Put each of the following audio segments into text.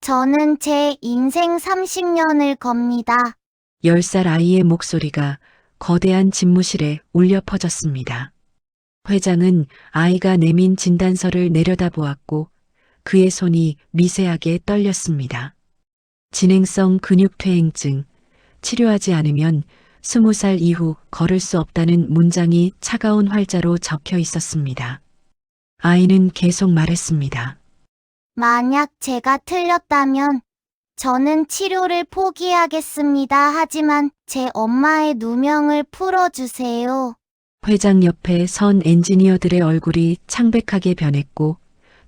저는 제 인생 30년을 겁니다. 10살 아이의 목소리가 거대한 집무실에 울려 퍼졌습니다. 회장은 아이가 내민 진단서를 내려다보았고 그의 손이 미세하게 떨렸습니다. 진행성 근육퇴행증, 치료하지 않으면 20살 이후 걸을 수 없다는 문장이 차가운 활자로 적혀 있었습니다. 아이는 계속 말했습니다. 만약 제가 틀렸다면 저는 치료를 포기하겠습니다. 하지만 제 엄마의 누명을 풀어주세요. 회장 옆에 선 엔지니어들의 얼굴이 창백하게 변했고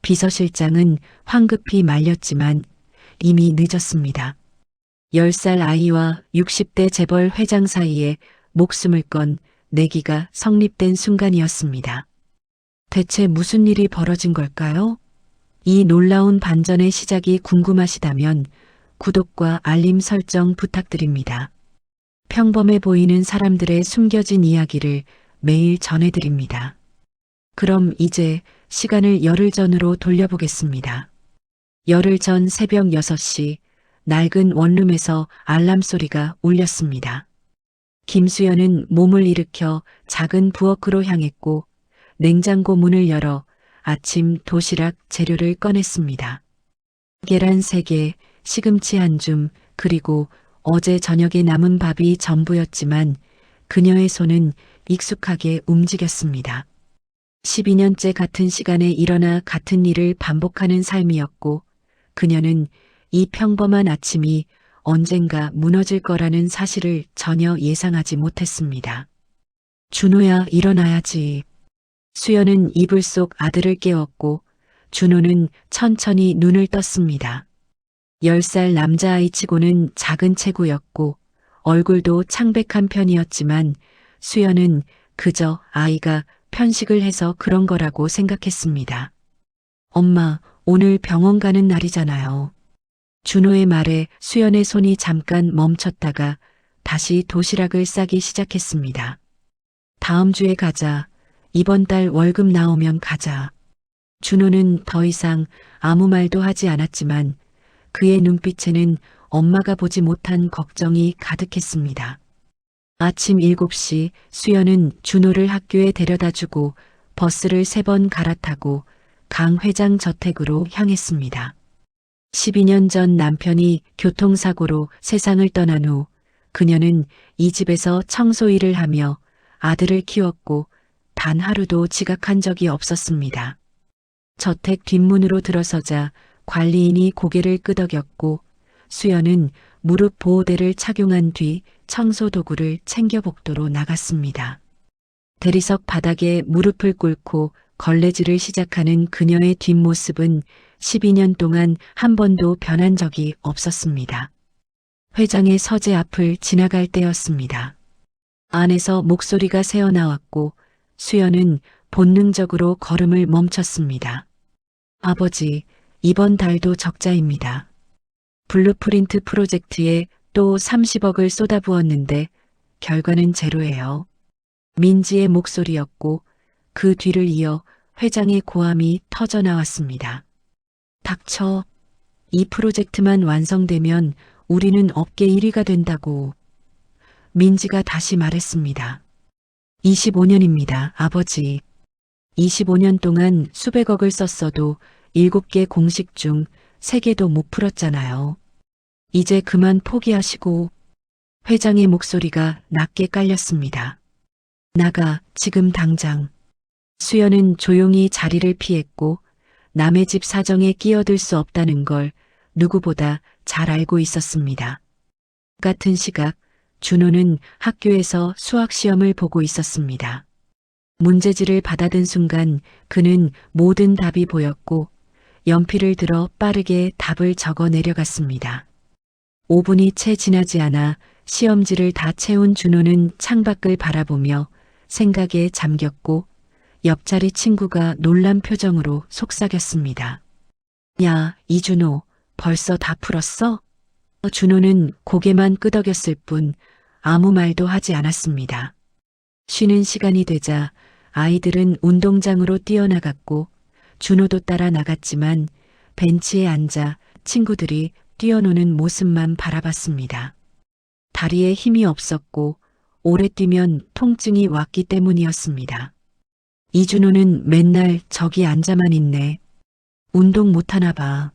비서실장은 황급히 말렸지만 이미 늦었습니다. 10살 아이와 60대 재벌 회장 사이에 목숨을 건 내기가 성립된 순간이었습니다. 대체 무슨 일이 벌어진 걸까요? 이 놀라운 반전의 시작이 궁금하시다면 구독과 알림 설정 부탁드립니다. 평범해 보이는 사람들의 숨겨진 이야기를 매일 전해드립니다. 그럼 이제 시간을 열흘 전으로 돌려보겠습니다. 열흘 전 새벽 6시 낡은 원룸에서 알람 소리가 울렸습니다. 김수연은 몸을 일으켜 작은 부엌으로 향했고 냉장고 문을 열어 아침 도시락 재료를 꺼냈습니다. 계란 3개, 시금치 한 줌, 그리고 어제 저녁에 남은 밥이 전부였지만 그녀의 손은 익숙하게 움직였습니다. 12년째 같은 시간에 일어나 같은 일을 반복하는 삶이었고 그녀는 이 평범한 아침이 언젠가 무너질 거라는 사실을 전혀 예상하지 못했습니다. 준호야, 일어나야지. 수연은 이불 속 아들을 깨웠고 준호는 천천히 눈을 떴습니다. 10살 남자아이치고는 작은 체구였고 얼굴도 창백한 편이었지만 수연은 그저 아이가 편식을 해서 그런 거라고 생각했습니다. 엄마, 오늘 병원 가는 날이잖아요. 준호의 말에 수연의 손이 잠깐 멈췄다가 다시 도시락을 싸기 시작했습니다. 다음 주에 가자. 이번 달 월급 나오면 가자. 준호는 더 이상 아무 말도 하지 않았지만 그의 눈빛에는 엄마가 보지 못한 걱정이 가득했습니다. 아침 7시 수연은 준호를 학교에 데려다주고 버스를 3번 갈아타고 강 회장 저택으로 향했습니다. 12년 전 남편이 교통사고로 세상을 떠난 후 그녀는 이 집에서 청소 일을 하며 아들을 키웠고 단 하루도 지각한 적이 없었습니다. 저택 뒷문으로 들어서자 관리인이 고개를 끄덕였고 수연은 무릎 보호대를 착용한 뒤 청소 도구를 챙겨 복도로 나갔습니다. 대리석 바닥에 무릎을 꿇고 걸레질을 시작하는 그녀의 뒷모습은 12년 동안 한 번도 변한 적이 없었습니다. 회장의 서재 앞을 지나갈 때였습니다. 안에서 목소리가 새어나왔고 수연은 본능적으로 걸음을 멈췄습니다. 아버지, 이번 달도 적자입니다. 블루프린트 프로젝트에 또 30억을 쏟아부었는데 결과는 제로예요. 민지의 목소리였고 그 뒤를 이어 회장의 고함이 터져 나왔습니다. 닥쳐. 이 프로젝트만 완성되면 우리는 업계 1위가 된다고. 민지가 다시 말했습니다. 25년입니다, 아버지. 25년 동안 수백억을 썼어도 7개 공식 중 3개도 못 풀었잖아요. 이제 그만 포기하시고. 회장의 목소리가 낮게 깔렸습니다. 나가, 지금 당장. 수연은 조용히 자리를 피했고 남의 집 사정에 끼어들 수 없다는 걸 누구보다 잘 알고 있었습니다. 같은 시각 준호는 학교에서 수학 시험을 보고 있었습니다. 문제지를 받아든 순간 그는 모든 답이 보였고 연필을 들어 빠르게 답을 적어 내려갔습니다. 5분이 채 지나지 않아 시험지를 다 채운 준호는 창밖을 바라보며 생각에 잠겼고 옆자리 친구가 놀란 표정으로 속삭였습니다. 야, 이준호, 벌써 다 풀었어? 준호는 고개만 끄덕였을 뿐 아무 말도 하지 않았습니다. 쉬는 시간이 되자 아이들은 운동장으로 뛰어나갔고 준호도 따라 나갔지만 벤치에 앉아 친구들이 뛰어노는 모습만 바라봤습니다. 다리에 힘이 없었고 오래 뛰면 통증이 왔기 때문이었습니다. 이준호는 맨날 저기 앉아만 있네. 운동 못하나 봐.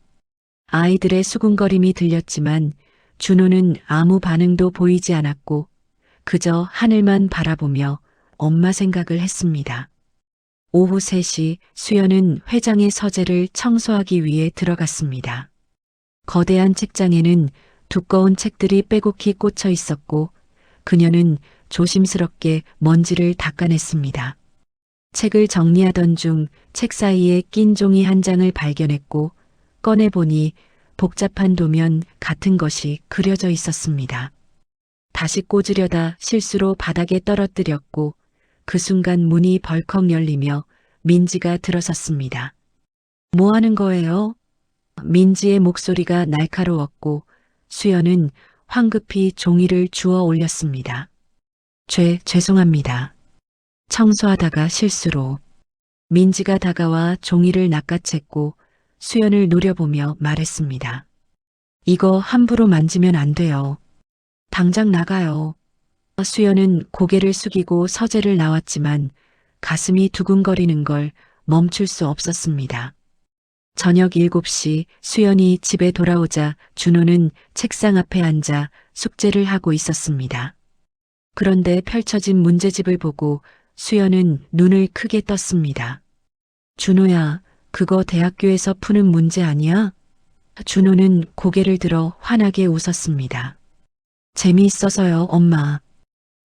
아이들의 수군거림이 들렸지만 준호는 아무 반응도 보이지 않았고 그저 하늘만 바라보며 엄마 생각을 했습니다. 오후 3시 수연은 회장의 서재를 청소하기 위해 들어갔습니다. 거대한 책장에는 두꺼운 책들이 빼곡히 꽂혀 있었고 그녀는 조심스럽게 먼지를 닦아냈습니다. 책을 정리하던 중 책 사이에 낀 종이 한 장을 발견했고 꺼내보니 복잡한 도면 같은 것이 그려져 있었습니다. 다시 꽂으려다 실수로 바닥에 떨어뜨렸고 그 순간 문이 벌컥 열리며 민지가 들어섰습니다. 뭐 하는 거예요? 민지의 목소리가 날카로웠고 수연은 황급히 종이를 주워 올렸습니다. 죄송합니다. 청소하다가 실수로. 민지가 다가와 종이를 낚아챘고 수연을 노려보며 말했습니다. 이거 함부로 만지면 안 돼요. 당장 나가요. 수연은 고개를 숙이고 서재를 나왔지만 가슴이 두근거리는 걸 멈출 수 없었습니다. 저녁 7시 수연이 집에 돌아오자 준호는 책상 앞에 앉아 숙제를 하고 있었습니다. 그런데 펼쳐진 문제집을 보고 수연은 눈을 크게 떴습니다. 준호야, 그거 대학교에서 푸는 문제 아니야? 준호는 고개를 들어 환하게 웃었습니다. 재미있어서요, 엄마.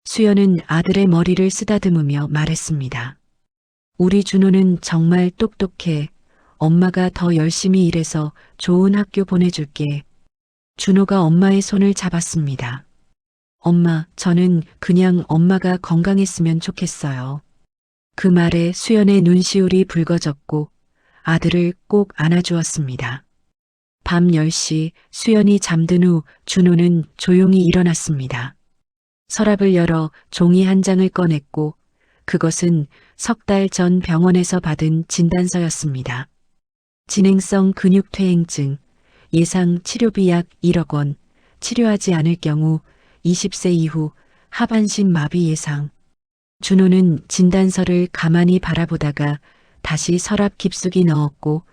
수연은 아들의 머리를 쓰다듬으며 말했습니다. 우리 준호는 정말 똑똑해. 엄마가 더 열심히 일해서 좋은 학교 보내줄게. 준호가 엄마의 손을 잡았습니다. 엄마, 저는 그냥 엄마가 건강했으면 좋겠어요. 그 말에 수연의 눈시울이 붉어졌고 아들을 꼭 안아주었습니다. 밤 10시 수연이 잠든 후 준호는 조용히 일어났습니다. 서랍을 열어 종이 한 장을 꺼냈고 그것은 석 달 전 병원에서 받은 진단서였습니다. 진행성 근육퇴행증, 예상 치료비 약 1억 원, 치료하지 않을 경우 20세 이후 하반신 마비 예상. 준호는 진단서를 가만히 바라보다가 다시 서랍 깊숙이 넣었고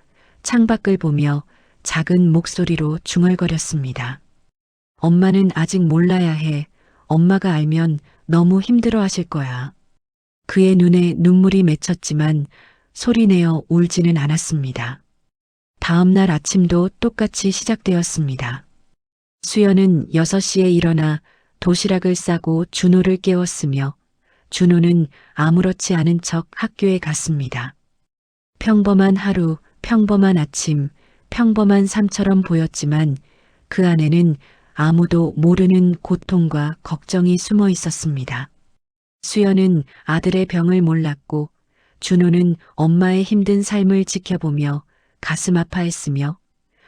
창밖을 보며 작은 목소리로 중얼거렸습니다. 엄마는 아직 몰라야 해. 엄마가 알면 너무 힘들어 하실 거야. 그의 눈에 눈물이 맺혔지만 소리내어 울지는 않았습니다. 다음 날 아침도 똑같이 시작되었습니다. 수연은 6시에 일어나 도시락을 싸고 준호를 깨웠으며 준호는 아무렇지 않은 척 학교에 갔습니다. 평범한 하루, 평범한 아침, 평범한 삶처럼 보였지만 그 안에는 아무도 모르는 고통과 걱정이 숨어 있었습니다. 수연은 아들의 병을 몰랐고 준호는 엄마의 힘든 삶을 지켜보며 가슴 아파했으며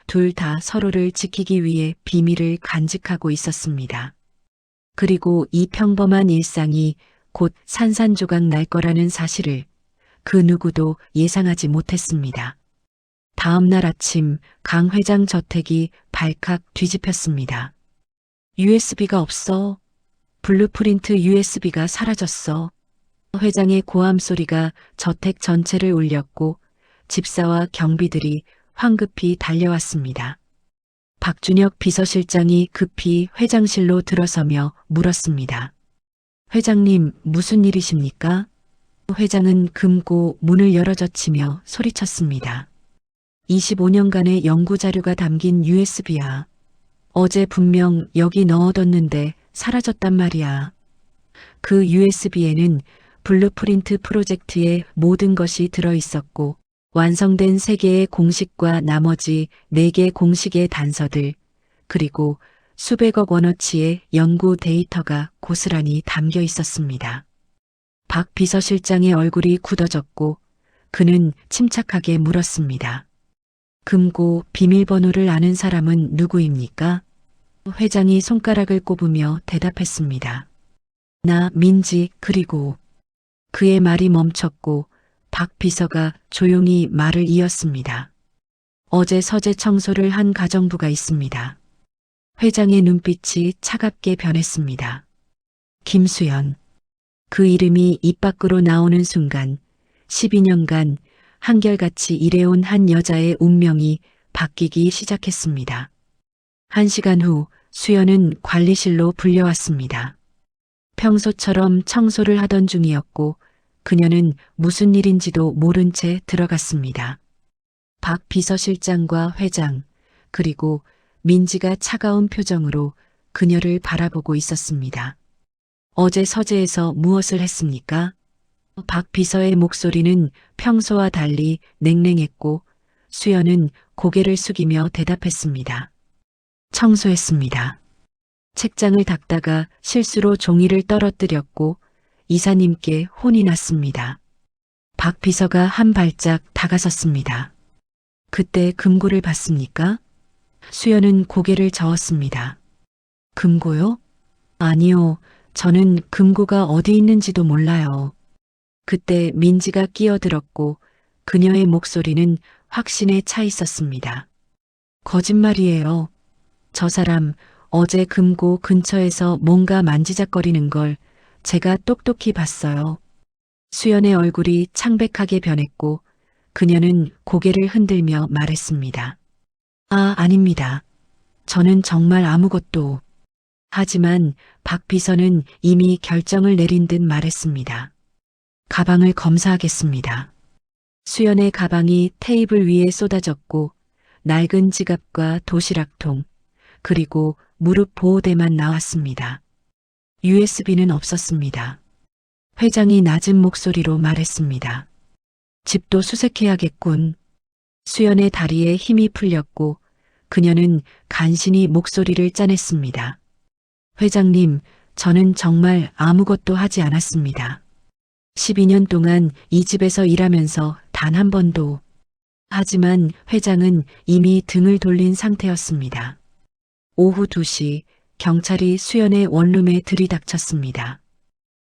둘 다 서로를 지키기 위해 비밀을 간직하고 있었습니다. 그리고 이 평범한 일상이 곧 산산조각 날 거라는 사실을 그 누구도 예상하지 못했습니다. 다음 날 아침 강 회장 저택이 발칵 뒤집혔습니다. USB가 없어. 블루프린트 USB가 사라졌어. 회장의 고함 소리가 저택 전체를 울렸고 집사와 경비들이 황급히 달려왔습니다. 박준혁 비서실장이 급히 회장실로 들어서며 물었습니다. 회장님, 무슨 일이십니까? 회장은 금고 문을 열어젖히며 소리쳤습니다. 25년간의 연구자료가 담긴 USB야. 어제 분명 여기 넣어뒀는데 사라졌단 말이야. 그 USB에는 블루프린트 프로젝트의 모든 것이 들어있었고 완성된 3개의 공식과 나머지 4개 공식의 단서들 그리고 수백억 원어치의 연구 데이터가 고스란히 담겨 있었습니다. 박 비서실장의 얼굴이 굳어졌고 그는 침착하게 물었습니다. 금고 비밀번호를 아는 사람은 누구입니까? 회장이 손가락을 꼽으며 대답했습니다. 나 민지 그리고 그의 말이 멈췄고 박 비서가 조용히 말을 이었습니다. 어제 서재 청소를 한 가정부가 있습니다. 회장의 눈빛이 차갑게 변했습니다. 김수연. 그 이름이 입 밖으로 나오는 순간 12년간 한결같이 일해온 한 여자의 운명이 바뀌기 시작했습니다. 1시간 후 수연은 관리실로 불려왔습니다. 평소처럼 청소를 하던 중이었고 그녀는 무슨 일인지도 모른 채 들어갔습니다. 박 비서실장과 회장, 그리고 민지가 차가운 표정으로 그녀를 바라보고 있었습니다. 어제 서재에서 무엇을 했습니까? 박 비서의 목소리는 평소와 달리 냉랭했고 수연은 고개를 숙이며 대답했습니다. 청소했습니다. 책장을 닦다가 실수로 종이를 떨어뜨렸고 이사님께 혼이 났습니다. 박 비서가 한 발짝 다가섰습니다. 그때 금고를 봤습니까? 수연은 고개를 저었습니다. 금고요? 아니요. 저는 금고가 어디 있는지도 몰라요. 그때 민지가 끼어들었고 그녀의 목소리는 확신에 차 있었습니다. 거짓말이에요. 저 사람 어제 금고 근처에서 뭔가 만지작거리는 걸 제가 똑똑히 봤어요. 수연의 얼굴이 창백하게 변했고 그녀는 고개를 흔들며 말했습니다. 아닙니다. 저는 정말 아무것도. 하지만 박 비서는 이미 결정을 내린 듯 말했습니다. 가방을 검사하겠습니다. 수연의 가방이 테이블 위에 쏟아졌고 낡은 지갑과 도시락통, 그리고 무릎 보호대만 나왔습니다. USB는 없었습니다. 회장이 낮은 목소리로 말했습니다. 집도 수색해야겠군. 수연의 다리에 힘이 풀렸고 그녀는 간신히 목소리를 짜냈습니다. 회장님, 저는 정말 아무것도 하지 않았습니다. 12년 동안 이 집에서 일하면서 단 한 번도. 하지만 회장은 이미 등을 돌린 상태였습니다. 오후 2시 경찰이 수연의 원룸에 들이닥쳤습니다.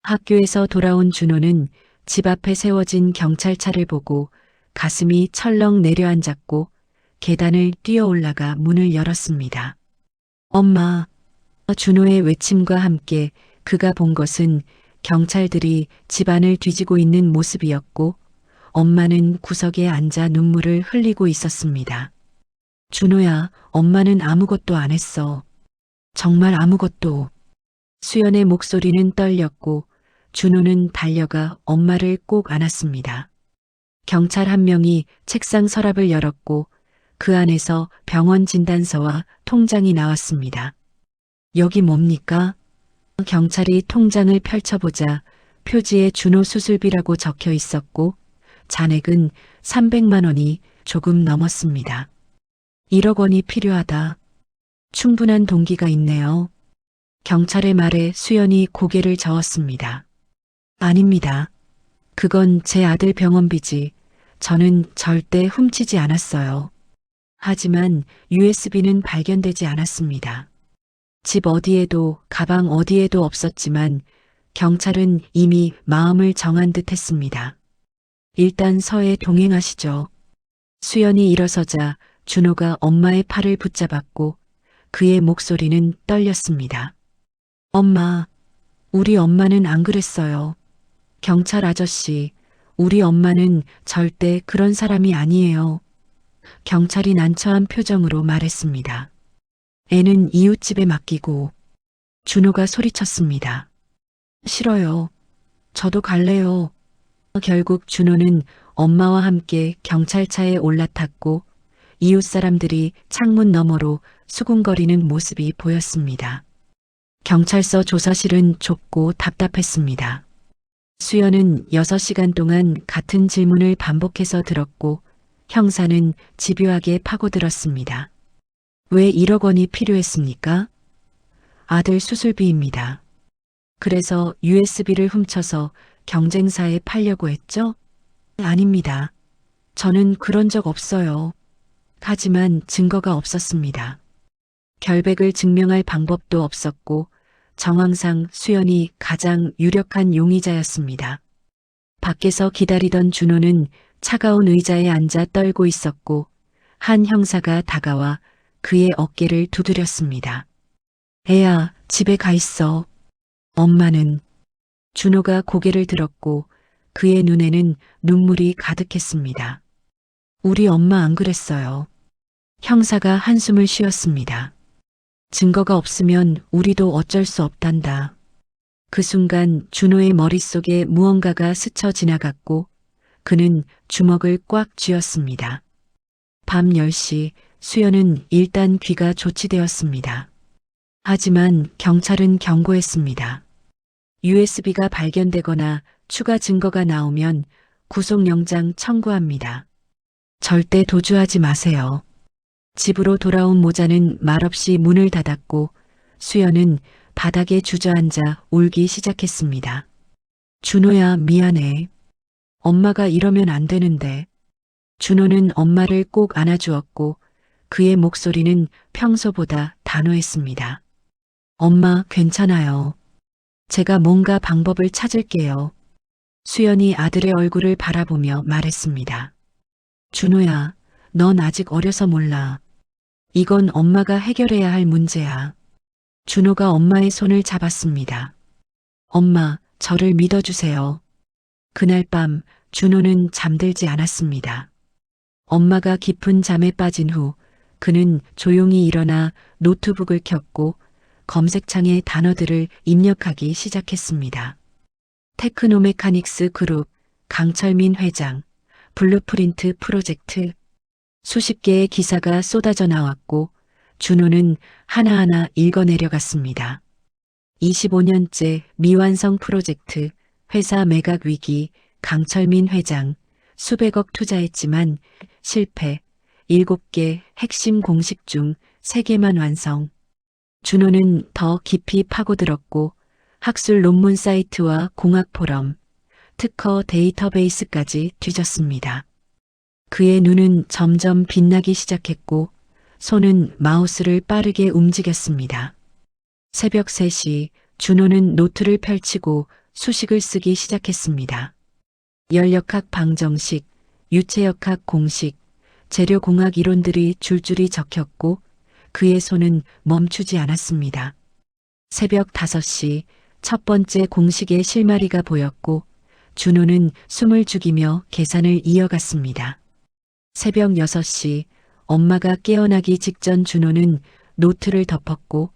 학교에서 돌아온 준호는 집 앞에 세워진 경찰차를 보고 가슴이 철렁 내려앉았고 계단을 뛰어 올라가 문을 열었습니다. 엄마. 준호의 외침과 함께 그가 본 것은 경찰들이 집안을 뒤지고 있는 모습이었고 엄마는 구석에 앉아 눈물을 흘리고 있었습니다. 준호야, 엄마는 아무것도 안 했어. 정말 아무것도. 수연의 목소리는 떨렸고 준호는 달려가 엄마를 꼭 안았습니다. 경찰 한 명이 책상 서랍을 열었고 그 안에서 병원 진단서와 통장이 나왔습니다. 여기 뭡니까? 경찰이 통장을 펼쳐보자 표지에 준호 수술비라고 적혀 있었고 잔액은 300만 원이 조금 넘었습니다. 1억 원이 필요하다. 충분한 동기가 있네요. 경찰의 말에 수연이 고개를 저었습니다. 아닙니다. 그건 제 아들 병원비지. 저는 절대 훔치지 않았어요. 하지만 USB는 발견되지 않았습니다. 집 어디에도 가방 어디에도 없었지만 경찰은 이미 마음을 정한 듯 했습니다. 일단 서에 동행하시죠. 수연이 일어서자 준호가 엄마의 팔을 붙잡았고 그의 목소리는 떨렸습니다. 엄마, 우리 엄마는 안 그랬어요. 경찰 아저씨, 우리 엄마는 절대 그런 사람이 아니에요. 경찰이 난처한 표정으로 말했습니다. 애는 이웃집에 맡기고. 준호가 소리쳤습니다. 싫어요. 저도 갈래요. 결국 준호는 엄마와 함께 경찰차에 올라탔고 이웃 사람들이 창문 너머로 수군거리는 모습이 보였습니다. 경찰서 조사실은 좁고 답답했습니다. 수연은 6시간 동안 같은 질문을 반복해서 들었고 형사는 집요하게 파고들었습니다. 왜 1억 원이 필요했습니까? 아들 수술비입니다. 그래서 USB를 훔쳐서 경쟁사에 팔려고 했죠? 아닙니다. 저는 그런 적 없어요. 하지만 증거가 없었습니다. 결백을 증명할 방법도 없었고 정황상 수연이 가장 유력한 용의자였습니다. 밖에서 기다리던 준호는 차가운 의자에 앉아 떨고 있었고 한 형사가 다가와 그의 어깨를 두드렸습니다. 애야, 집에 가 있어. 엄마는 준호가 고개를 들었고 그의 눈에는 눈물이 가득했습니다. 우리 엄마 안 그랬어요. 형사가 한숨을 쉬었습니다. 증거가 없으면 우리도 어쩔 수 없단다. 그 순간 준호의 머릿속에 무언가가 스쳐 지나갔고 그는 주먹을 꽉 쥐었습니다. 밤 10시 수연은 일단 귀가 조치되었습니다. 하지만 경찰은 경고했습니다. USB가 발견되거나 추가 증거가 나오면 구속영장 청구합니다. 절대 도주하지 마세요. 집으로 돌아온 모자는 말없이 문을 닫았고 수연은 바닥에 주저앉아 울기 시작했습니다. 준호야, 미안해. 엄마가 이러면 안 되는데. 준호는 엄마를 꼭 안아주었고 그의 목소리는 평소보다 단호했습니다. 엄마, 괜찮아요. 제가 뭔가 방법을 찾을게요. 수연이 아들의 얼굴을 바라보며 말했습니다. 준호야, 넌 아직 어려서 몰라. 이건 엄마가 해결해야 할 문제야. 준호가 엄마의 손을 잡았습니다. 엄마, 저를 믿어주세요. 그날 밤 준호는 잠들지 않았습니다. 엄마가 깊은 잠에 빠진 후 그는 조용히 일어나 노트북을 켰고 검색창에 단어들을 입력하기 시작했습니다. 테크노메카닉스 그룹, 강철민 회장, 블루프린트 프로젝트. 수십 개의 기사가 쏟아져 나왔고 준호는 하나하나 읽어내려갔습니다. 25년째 미완성 프로젝트, 회사 매각 위기, 강철민 회장, 수백억 투자했지만 실패, 7개 핵심 공식 중 3개만 완성. 준호는 더 깊이 파고들었고 학술 논문 사이트와 공학 포럼, 특허 데이터베이스까지 뒤졌습니다. 그의 눈은 점점 빛나기 시작했고 손은 마우스를 빠르게 움직였습니다. 새벽 3시 준호는 노트를 펼치고 수식을 쓰기 시작했습니다. 열역학 방정식, 유체역학 공식, 재료공학 이론들이 줄줄이 적혔고 그의 손은 멈추지 않았습니다. 새벽 5시 첫 번째 공식의 실마리가 보였고 준호는 숨을 죽이며 계산을 이어갔습니다. 새벽 6시 엄마가 깨어나기 직전 준호는 노트를 덮었고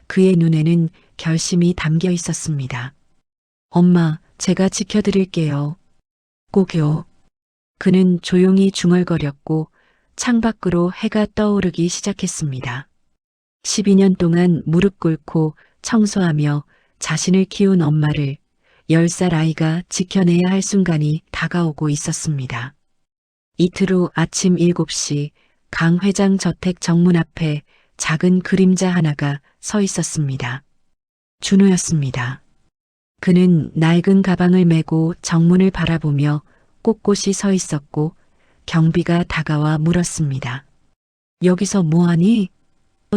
그의 눈에는 결심이 담겨 있었습니다. 엄마, 제가 지켜드릴게요. 꼭요. 그는 조용히 중얼거렸고 창밖으로 해가 떠오르기 시작했습니다. 12년 동안 무릎 꿇고 청소하며 자신을 키운 엄마를 10살 아이가 지켜내야 할 순간이 다가오고 있었습니다. 이틀 후 아침 7시 강 회장 저택 정문 앞에 작은 그림자 하나가 서 있었습니다. 준호였습니다. 그는 낡은 가방을 메고 정문을 바라보며 꼿꼿이 서 있었고 경비가 다가와 물었습니다. 여기서 뭐하니?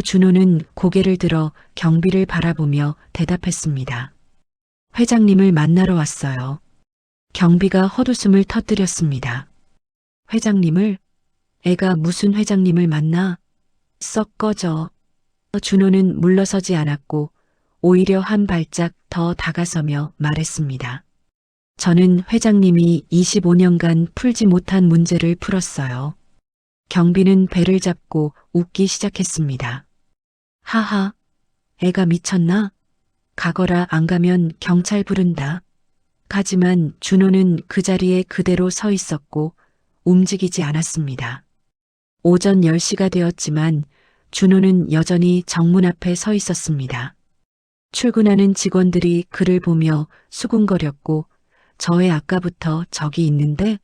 준호는 고개를 들어 경비를 바라보며 대답했습니다. 회장님을 만나러 왔어요. 경비가 헛웃음을 터뜨렸습니다. 회장님을? 애가 무슨 회장님을 만나? 썩 꺼져. 준호는 물러서지 않았고 오히려 한 발짝 더 다가서며 말했습니다. 저는 회장님이 25년간 풀지 못한 문제를 풀었어요. 경비는 배를 잡고 웃기 시작했습니다. 하하, 애가 미쳤나? 가거라, 안 가면 경찰 부른다. 하지만 준호는 그 자리에 그대로 서 있었고 움직이지 않았습니다. 오전 10시가 되었지만 준호는 여전히 정문 앞에 서 있었습니다. 출근하는 직원들이 그를 보며 수군거렸고 저 애 아까부터 저기 있는데?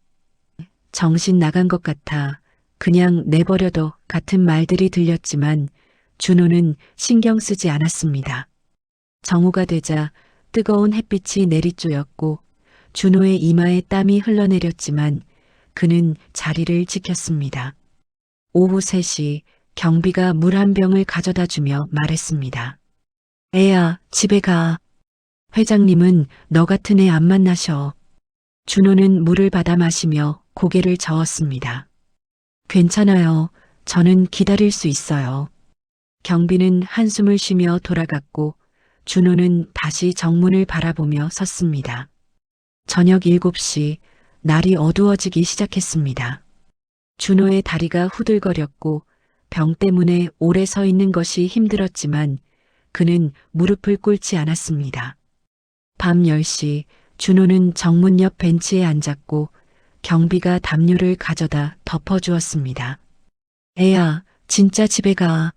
정신 나간 것 같아 그냥 내버려둬 같은 말들이 들렸지만 준호는 신경 쓰지 않았습니다. 정오가 되자 뜨거운 햇빛이 내리쬐었고 준호의 이마에 땀이 흘러내렸지만 그는 자리를 지켰습니다. 오후 3시 경비가 물 한 병을 가져다 주며 말했습니다. 애야, 집에 가. 회장님은 너 같은 애 안 만나셔. 준호는 물을 받아 마시며 고개를 저었습니다. 괜찮아요. 저는 기다릴 수 있어요. 경비는 한숨을 쉬며 돌아갔고 준호는 다시 정문을 바라보며 섰습니다. 저녁 7시 날이 어두워지기 시작했습니다. 준호의 다리가 후들거렸고 병 때문에 오래 서 있는 것이 힘들었지만 그는 무릎을 꿇지 않았습니다. 밤 10시 준호는 정문 옆 벤치에 앉았고 경비가 담요를 가져다 덮어주었습니다. 애야, 진짜 집에 가.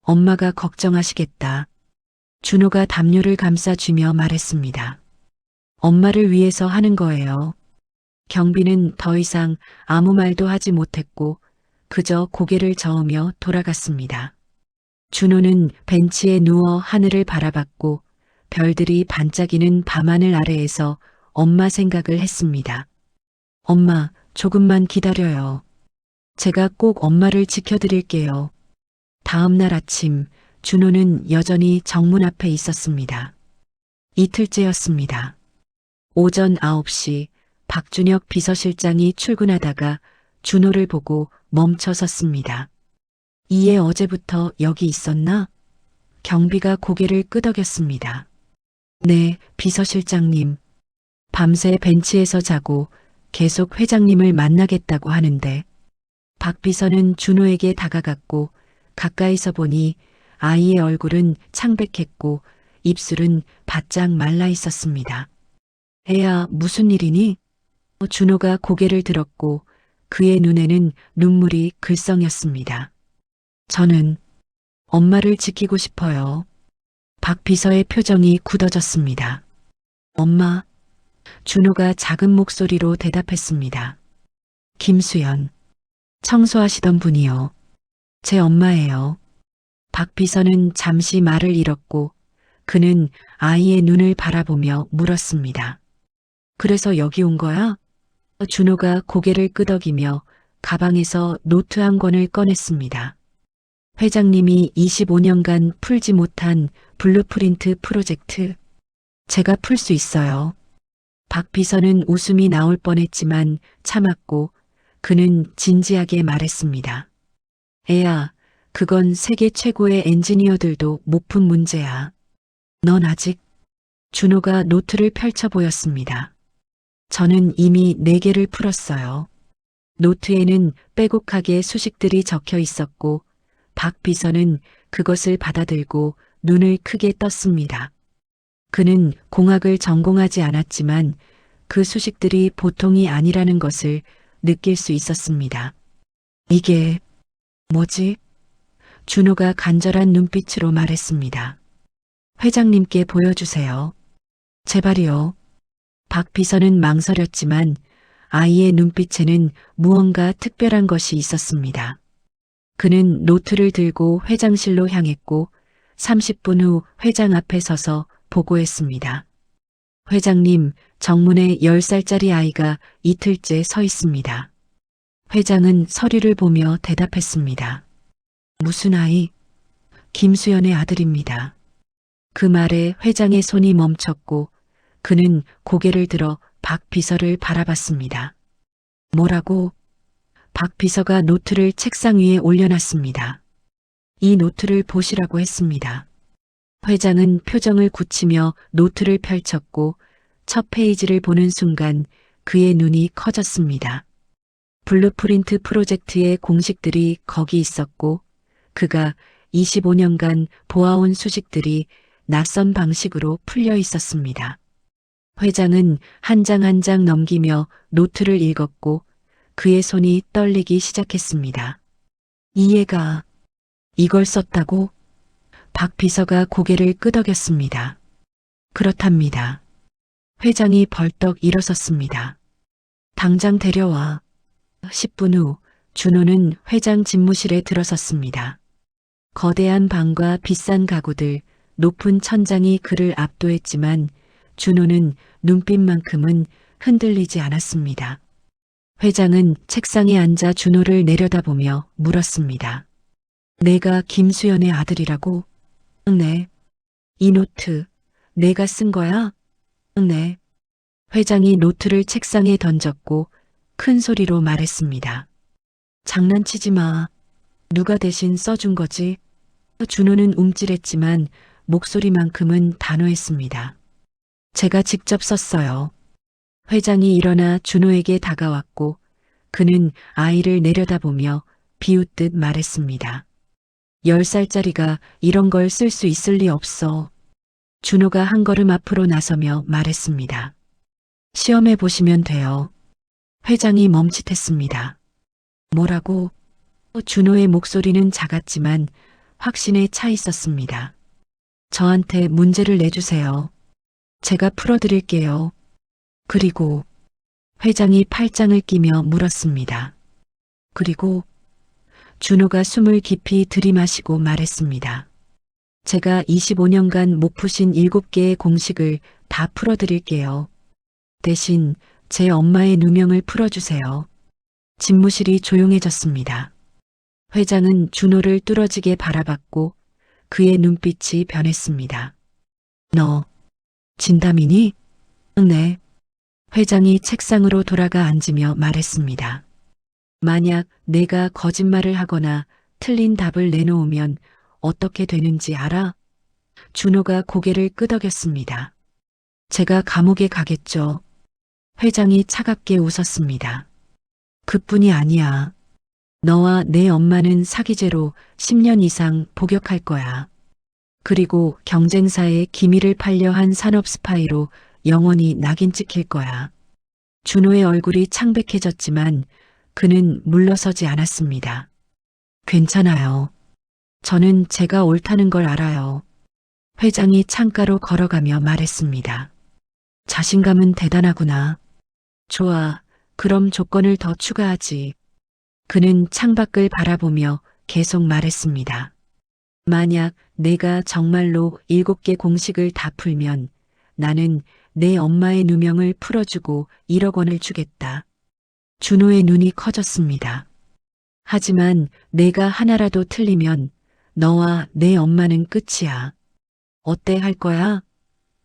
엄마가 걱정하시겠다. 준호가 담요를 감싸주며 말했습니다. 엄마를 위해서 하는 거예요. 경비는 더 이상 아무 말도 하지 못했고 그저 고개를 저으며 돌아갔습니다. 준호는 벤치에 누워 하늘을 바라봤고 별들이 반짝이는 밤하늘 아래에서 엄마 생각을 했습니다. 엄마, 조금만 기다려요. 제가 꼭 엄마를 지켜드릴게요. 다음 날 아침 준호는 여전히 정문 앞에 있었습니다. 이틀째였습니다. 오전 9시 박준혁 비서실장이 출근하다가 준호를 보고 멈춰 섰습니다. 이에 어제부터 여기 있었나? 경비가 고개를 끄덕였습니다. 네, 비서실장님. 밤새 벤치에서 자고 계속 회장님을 만나겠다고 하는데 박 비서는 준호에게 다가갔고 가까이서 보니 아이의 얼굴은 창백했고 입술은 바짝 말라 있었습니다. 애야, 무슨 일이니? 준호가 고개를 들었고 그의 눈에는 눈물이 글썽였습니다. 저는 엄마를 지키고 싶어요. 박 비서의 표정이 굳어졌습니다. 엄마, 준호가 작은 목소리로 대답했습니다. 김수연, 청소하시던 분이요. 제 엄마예요. 박 비서는 잠시 말을 잃었고 그는 아이의 눈을 바라보며 물었습니다. 그래서 여기 온 거야? 준호가 고개를 끄덕이며 가방에서 노트 한 권을 꺼냈습니다. 회장님이 25년간 풀지 못한 블루프린트 프로젝트. 제가 풀 수 있어요. 박 비서는 웃음이 나올 뻔했지만 참았고 그는 진지하게 말했습니다. 애야, 그건 세계 최고의 엔지니어들도 못 푼 문제야. 넌 아직. 준호가 노트를 펼쳐 보였습니다. 저는 이미 4개를 풀었어요. 노트에는 빼곡하게 수식들이 적혀 있었고 박 비서는 그것을 받아들고 눈을 크게 떴습니다. 그는 공학을 전공하지 않았지만 그 수식들이 보통이 아니라는 것을 느낄 수 있었습니다. 이게 뭐지? 준호가 간절한 눈빛으로 말했습니다. 회장님께 보여주세요. 제발이요. 박 비서는 망설였지만 아이의 눈빛에는 무언가 특별한 것이 있었습니다. 그는 노트를 들고 회장실로 향했고 30분 후 회장 앞에 서서 보고했습니다. 회장님, 정문에 10살짜리 아이가 이틀째 서 있습니다. 회장은 서류를 보며 대답했습니다. 무슨 아이? 김수연의 아들입니다. 그 말에 회장의 손이 멈췄고 그는 고개를 들어 박 비서를 바라봤습니다. 뭐라고? 박 비서가 노트를 책상 위에 올려놨습니다. 이 노트를 보시라고 했습니다. 회장은 표정을 굳히며 노트를 펼쳤고 첫 페이지를 보는 순간 그의 눈이 커졌습니다. 블루프린트 프로젝트의 공식들이 거기 있었고 그가 25년간 보아온 수식들이 낯선 방식으로 풀려 있었습니다. 회장은 한 장 한 장 넘기며 노트를 읽었고 그의 손이 떨리기 시작했습니다. 이해가 이걸 썼다고? 박 비서가 고개를 끄덕였습니다. 그렇답니다. 회장이 벌떡 일어섰습니다. 당장 데려와. 10분 후 준호는 회장 집무실에 들어섰습니다. 거대한 방과 비싼 가구들, 높은 천장이 그를 압도했지만 준호는 눈빛만큼은 흔들리지 않았습니다. 회장은 책상에 앉아 준호를 내려다보며 물었습니다. 내가 김수연의 아들이라고? 네. 이 노트 내가 쓴 거야? 네. 회장이 노트를 책상에 던졌고 큰 소리로 말했습니다. 장난치지 마. 누가 대신 써준 거지? 준호는 움찔했지만 목소리만큼은 단호했습니다. 제가 직접 썼어요. 회장이 일어나 준호에게 다가왔고 그는 아이를 내려다보며 비웃듯 말했습니다. 10살짜리가 이런 걸 쓸 수 있을 리 없어. 준호가 한 걸음 앞으로 나서며 말했습니다. 시험해 보시면 돼요. 회장이 멈칫했습니다. 뭐라고? 준호의 목소리는 작았지만 확신에 차 있었습니다. 저한테 문제를 내주세요. 제가 풀어드릴게요. 그리고 회장이 팔짱을 끼며 물었습니다. 그리고 준호가 숨을 깊이 들이마시고 말했습니다. 제가 25년간 못 푸신 7개의 공식을 다 풀어드릴게요. 대신 제 엄마의 누명을 풀어주세요. 집무실이 조용해졌습니다. 회장은 준호를 뚫어지게 바라봤고 그의 눈빛이 변했습니다. 너 진담이니? 네. 회장이 책상으로 돌아가 앉으며 말했습니다. 만약 내가 거짓말을 하거나 틀린 답을 내놓으면 어떻게 되는지 알아? 준호가 고개를 끄덕였습니다. 제가 감옥에 가겠죠. 회장이 차갑게 웃었습니다. 그뿐이 아니야. 너와 내 엄마는 사기죄로 10년 이상 복역할 거야. 그리고 경쟁사에 기밀을 팔려 한 산업 스파이로 영원히 낙인 찍힐 거야. 준호의 얼굴이 창백해졌지만 그는 물러서지 않았습니다. 괜찮아요. 저는 제가 옳다는 걸 알아요. 회장이 창가로 걸어가며 말했습니다. 자신감은 대단하구나. 좋아. 그럼 조건을 더 추가하지. 그는 창밖을 바라보며 계속 말했습니다. 만약 내가 정말로 7개 공식을 다 풀면 나는 내 엄마의 누명을 풀어주고 1억 원을 주겠다. 준호의 눈이 커졌습니다. 하지만 내가 하나라도 틀리면 너와 내 엄마는 끝이야. 어때 할 거야?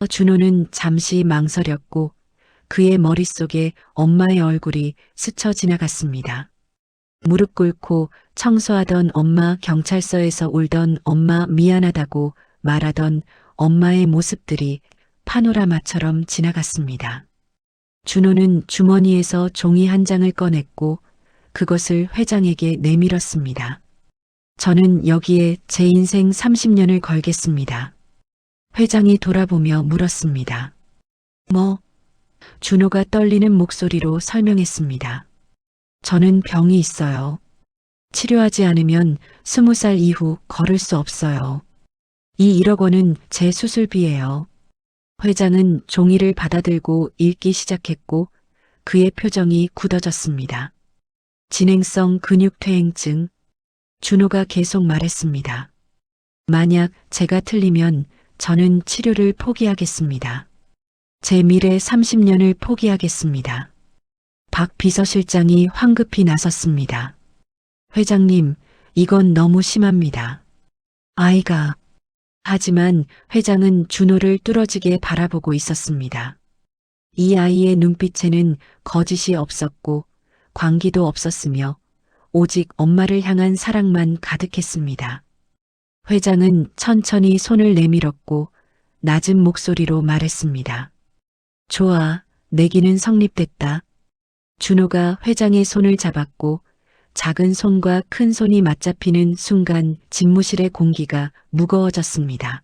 준호는 잠시 망설였고 그의 머릿속에 엄마의 얼굴이 스쳐 지나갔습니다. 무릎 꿇고 청소하던 엄마, 경찰서에서 울던 엄마, 미안하다고 말하던 엄마의 모습들이 파노라마처럼 지나갔습니다. 준호는 주머니에서 종이 한 장을 꺼냈고 그것을 회장에게 내밀었습니다. 저는 여기에 제 인생 30년을 걸겠습니다. 회장이 돌아보며 물었습니다. 뭐? 준호가 떨리는 목소리로 설명했습니다. 저는 병이 있어요. 치료하지 않으면 20살 이후 걸을 수 없어요. 이 1억 원은 제 수술비예요. 회장은 종이를 받아들고 읽기 시작했고 그의 표정이 굳어졌습니다. 진행성 근육퇴행증. 준호가 계속 말했습니다. 만약 제가 틀리면 저는 치료를 포기하겠습니다. 제 미래 30년을 포기하겠습니다. 박 비서실장이 황급히 나섰습니다. 회장님, 이건 너무 심합니다. 아이가. 하지만 회장은 준호를 뚫어지게 바라보고 있었습니다. 이 아이의 눈빛에는 거짓이 없었고 광기도 없었으며 오직 엄마를 향한 사랑만 가득했습니다. 회장은 천천히 손을 내밀었고 낮은 목소리로 말했습니다. 좋아, 내기는 성립됐다. 준호가 회장의 손을 잡았고 작은 손과 큰 손이 맞잡히는 순간 집무실의 공기가 무거워졌습니다.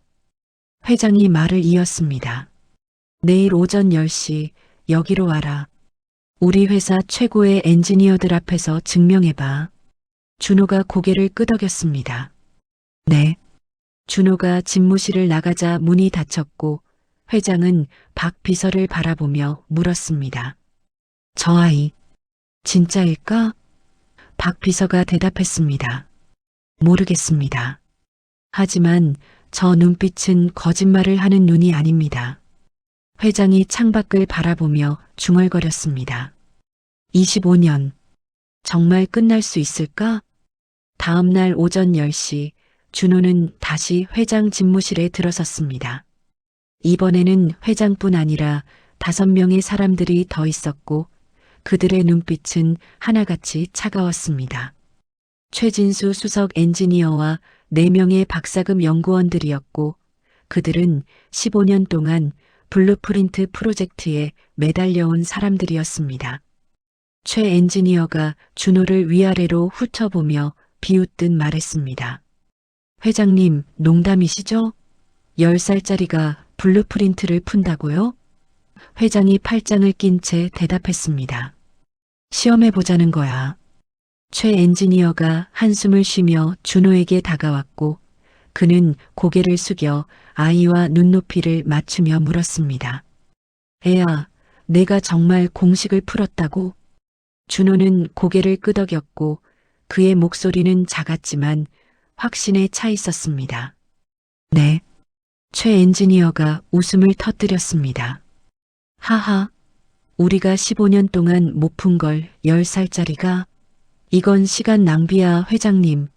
회장이 말을 이었습니다. 내일 오전 10시 여기로 와라. 우리 회사 최고의 엔지니어들 앞에서 증명해봐. 준호가 고개를 끄덕였습니다. 네. 준호가 집무실을 나가자 문이 닫혔고 회장은 박 비서를 바라보며 물었습니다. 저 아이, 진짜일까? 박 비서가 대답했습니다. 모르겠습니다. 하지만 저 눈빛은 거짓말을 하는 눈이 아닙니다. 회장이 창밖을 바라보며 중얼거렸습니다. 25년. 정말 끝날 수 있을까? 다음 날 오전 10시 준호는 다시 회장 집무실에 들어섰습니다. 이번에는 회장뿐 아니라 5명의 사람들이 더 있었고 그들의 눈빛은 하나같이 차가웠습니다. 최진수 수석 엔지니어와 4명의 박사급 연구원들이었고 그들은 15년 동안 블루프린트 프로젝트에 매달려온 사람들이었습니다. 최 엔지니어가 준호를 위아래로 훑어보며 비웃듯 말했습니다. 회장님, 농담이시죠? 10살짜리가 블루프린트를 푼다고요? 회장이 팔짱을 낀 채 대답했습니다. 시험해보자는 거야. 최 엔지니어가 한숨을 쉬며 준호에게 다가왔고 그는 고개를 숙여 아이와 눈높이를 맞추며 물었습니다. 애야, 내가 정말 공식을 풀었다고? 준호는 고개를 끄덕였고 그의 목소리는 작았지만 확신에 차 있었습니다. 네. 최 엔지니어가 웃음을 터뜨렸습니다. 하하, 우리가 15년 동안 못 푼 걸 10살짜리가? 이건 시간 낭비야, 회장님.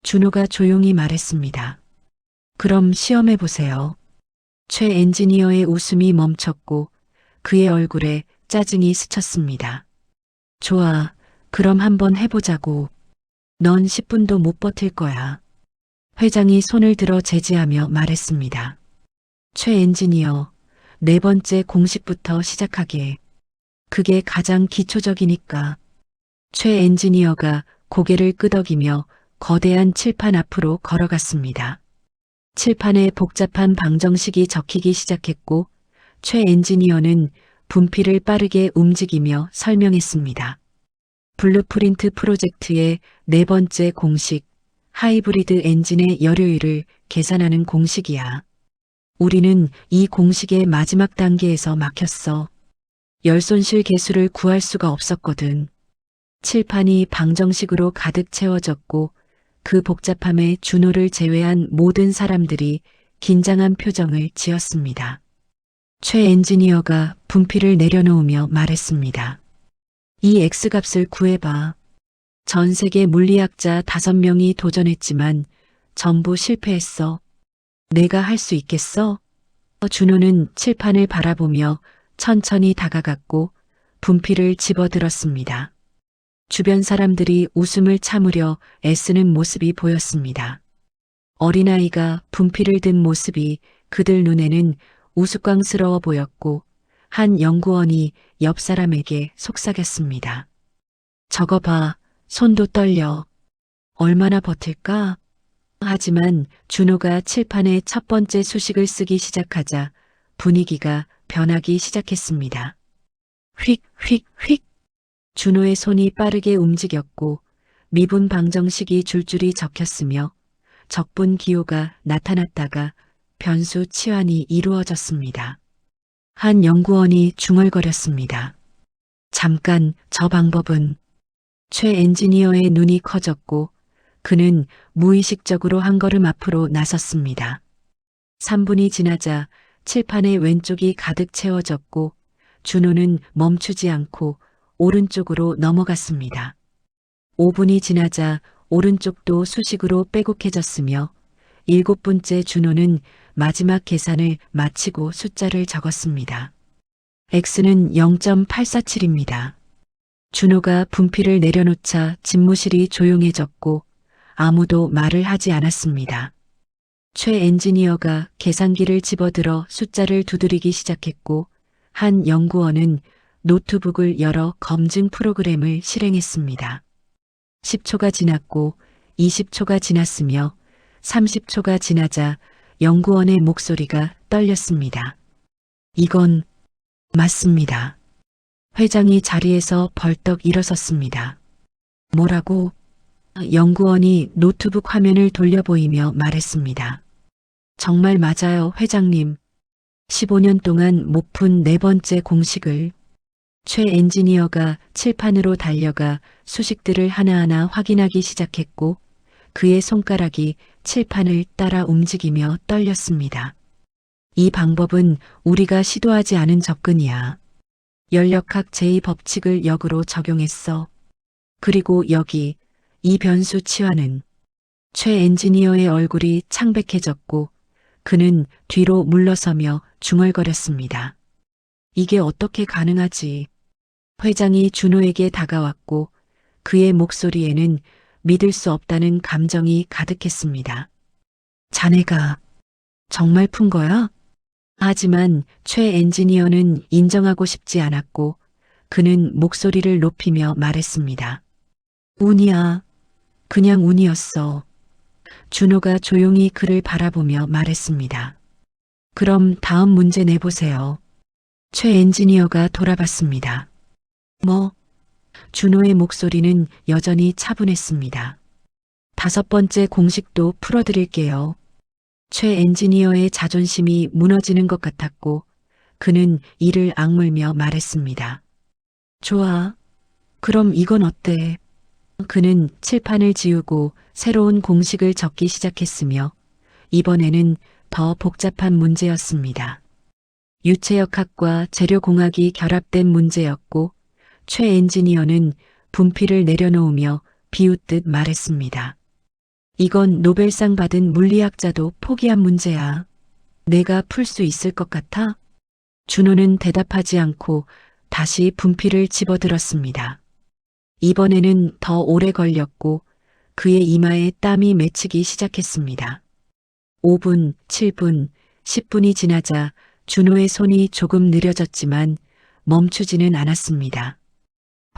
준호가 조용히 말했습니다. 그럼 시험해 보세요. 최 엔지니어의 웃음이 멈췄고 그의 얼굴에 짜증이 스쳤습니다. 좋아, 그럼 한번 해보자고. 넌 10분도 못 버틸 거야. 회장이 손을 들어 제지하며 말했습니다. 최 엔지니어, 4번째 공식부터 시작하게. 그게 가장 기초적이니까. 최 엔지니어가 고개를 끄덕이며 거대한 칠판 앞으로 걸어갔습니다. 칠판에 복잡한 방정식이 적히기 시작했고 최 엔지니어는 분필을 빠르게 움직이며 설명했습니다. 블루프린트 프로젝트의 4번째 공식, 하이브리드 엔진의 열효율을 계산하는 공식이야. 우리는 이 공식의 마지막 단계에서 막혔어. 열손실 계수를 구할 수가 없었거든. 칠판이 방정식으로 가득 채워졌고 그 복잡함에 준호를 제외한 모든 사람들이 긴장한 표정을 지었습니다. 최 엔지니어가 분필을 내려놓으며 말했습니다. 이 X값을 구해봐. 전 세계 물리학자 5명이 도전했지만 전부 실패했어. 내가 할 수 있겠어? 준호는 칠판을 바라보며 천천히 다가갔고 분필을 집어들었습니다. 주변 사람들이 웃음을 참으려 애쓰는 모습이 보였습니다. 어린아이가 분필을 든 모습이 그들 눈에는 우스꽝스러워 보였고 한 연구원이 옆 사람에게 속삭였습니다. 저거 봐, 손도 떨려. 얼마나 버틸까? 하지만 준호가 칠판에 첫 번째 수식을 쓰기 시작하자 분위기가 변하기 시작했습니다. 휙, 휙, 휙. 준호의 손이 빠르게 움직였고 미분 방정식이 줄줄이 적혔으며 적분 기호가 나타났다가 변수 치환이 이루어졌습니다. 한 연구원이 중얼거렸습니다. 잠깐, 저 방법은. 최 엔지니어의 눈이 커졌고 그는 무의식적으로 한 걸음 앞으로 나섰습니다. 3분이 지나자 칠판의 왼쪽이 가득 채워졌고 준호는 멈추지 않고 오른쪽으로 넘어갔습니다. 5분이 지나자 오른쪽도 수식으로 빼곡해졌으며 7분째 준호는 마지막 계산을 마치고 숫자를 적었습니다. X는 0.847입니다. 준호가 분필을 내려놓자 집무실이 조용해졌고 아무도 말을 하지 않았습니다. 최 엔지니어가 계산기를 집어들어 숫자를 두드리기 시작했고 한 연구원은 노트북을 열어 검증 프로그램을 실행했습니다. 10초가 지났고 20초가 지났으며 30초가 지나자 연구원의 목소리가 떨렸습니다. 이건 맞습니다. 회장이 자리에서 벌떡 일어섰습니다. 뭐라고? 연구원이 노트북 화면을 돌려 보이며 말했습니다. 정말 맞아요, 회장님. 15년 동안 못 푼 4번째 공식을. 최 엔지니어가 칠판으로 달려가 수식들을 하나하나 확인하기 시작했고 그의 손가락이 칠판을 따라 움직이며 떨렸습니다. 이 방법은 우리가 시도하지 않은 접근이야. 연력학 제2법칙을 역으로 적용했어. 그리고 여기 이 변수 치환은. 최 엔지니어의 얼굴이 창백해졌고 그는 뒤로 물러서며 중얼거렸습니다. 이게 어떻게 가능하지? 회장이 준호에게 다가왔고 그의 목소리에는 믿을 수 없다는 감정이 가득했습니다. 자네가 정말 푼 거야? 하지만 최 엔지니어는 인정하고 싶지 않았고 그는 목소리를 높이며 말했습니다. 운이야. 그냥 운이었어. 준호가 조용히 그를 바라보며 말했습니다. 그럼 다음 문제 내보세요. 최 엔지니어가 돌아봤습니다. 뭐? 준호의 목소리는 여전히 차분했습니다. 5번째 공식도 풀어드릴게요. 최 엔지니어의 자존심이 무너지는 것 같았고 그는 이를 악물며 말했습니다. 좋아. 그럼 이건 어때? 그는 칠판을 지우고 새로운 공식을 적기 시작했으며 이번에는 더 복잡한 문제였습니다. 유체역학과 재료공학이 결합된 문제였고 최 엔지니어는 분필을 내려놓으며 비웃듯 말했습니다. 이건 노벨상 받은 물리학자도 포기한 문제야. 내가 풀 수 있을 것 같아? 준호는 대답하지 않고 다시 분필을 집어들었습니다. 이번에는 더 오래 걸렸고 그의 이마에 땀이 맺히기 시작했습니다. 5분, 7분, 10분이 지나자 준호의 손이 조금 느려졌지만 멈추지는 않았습니다.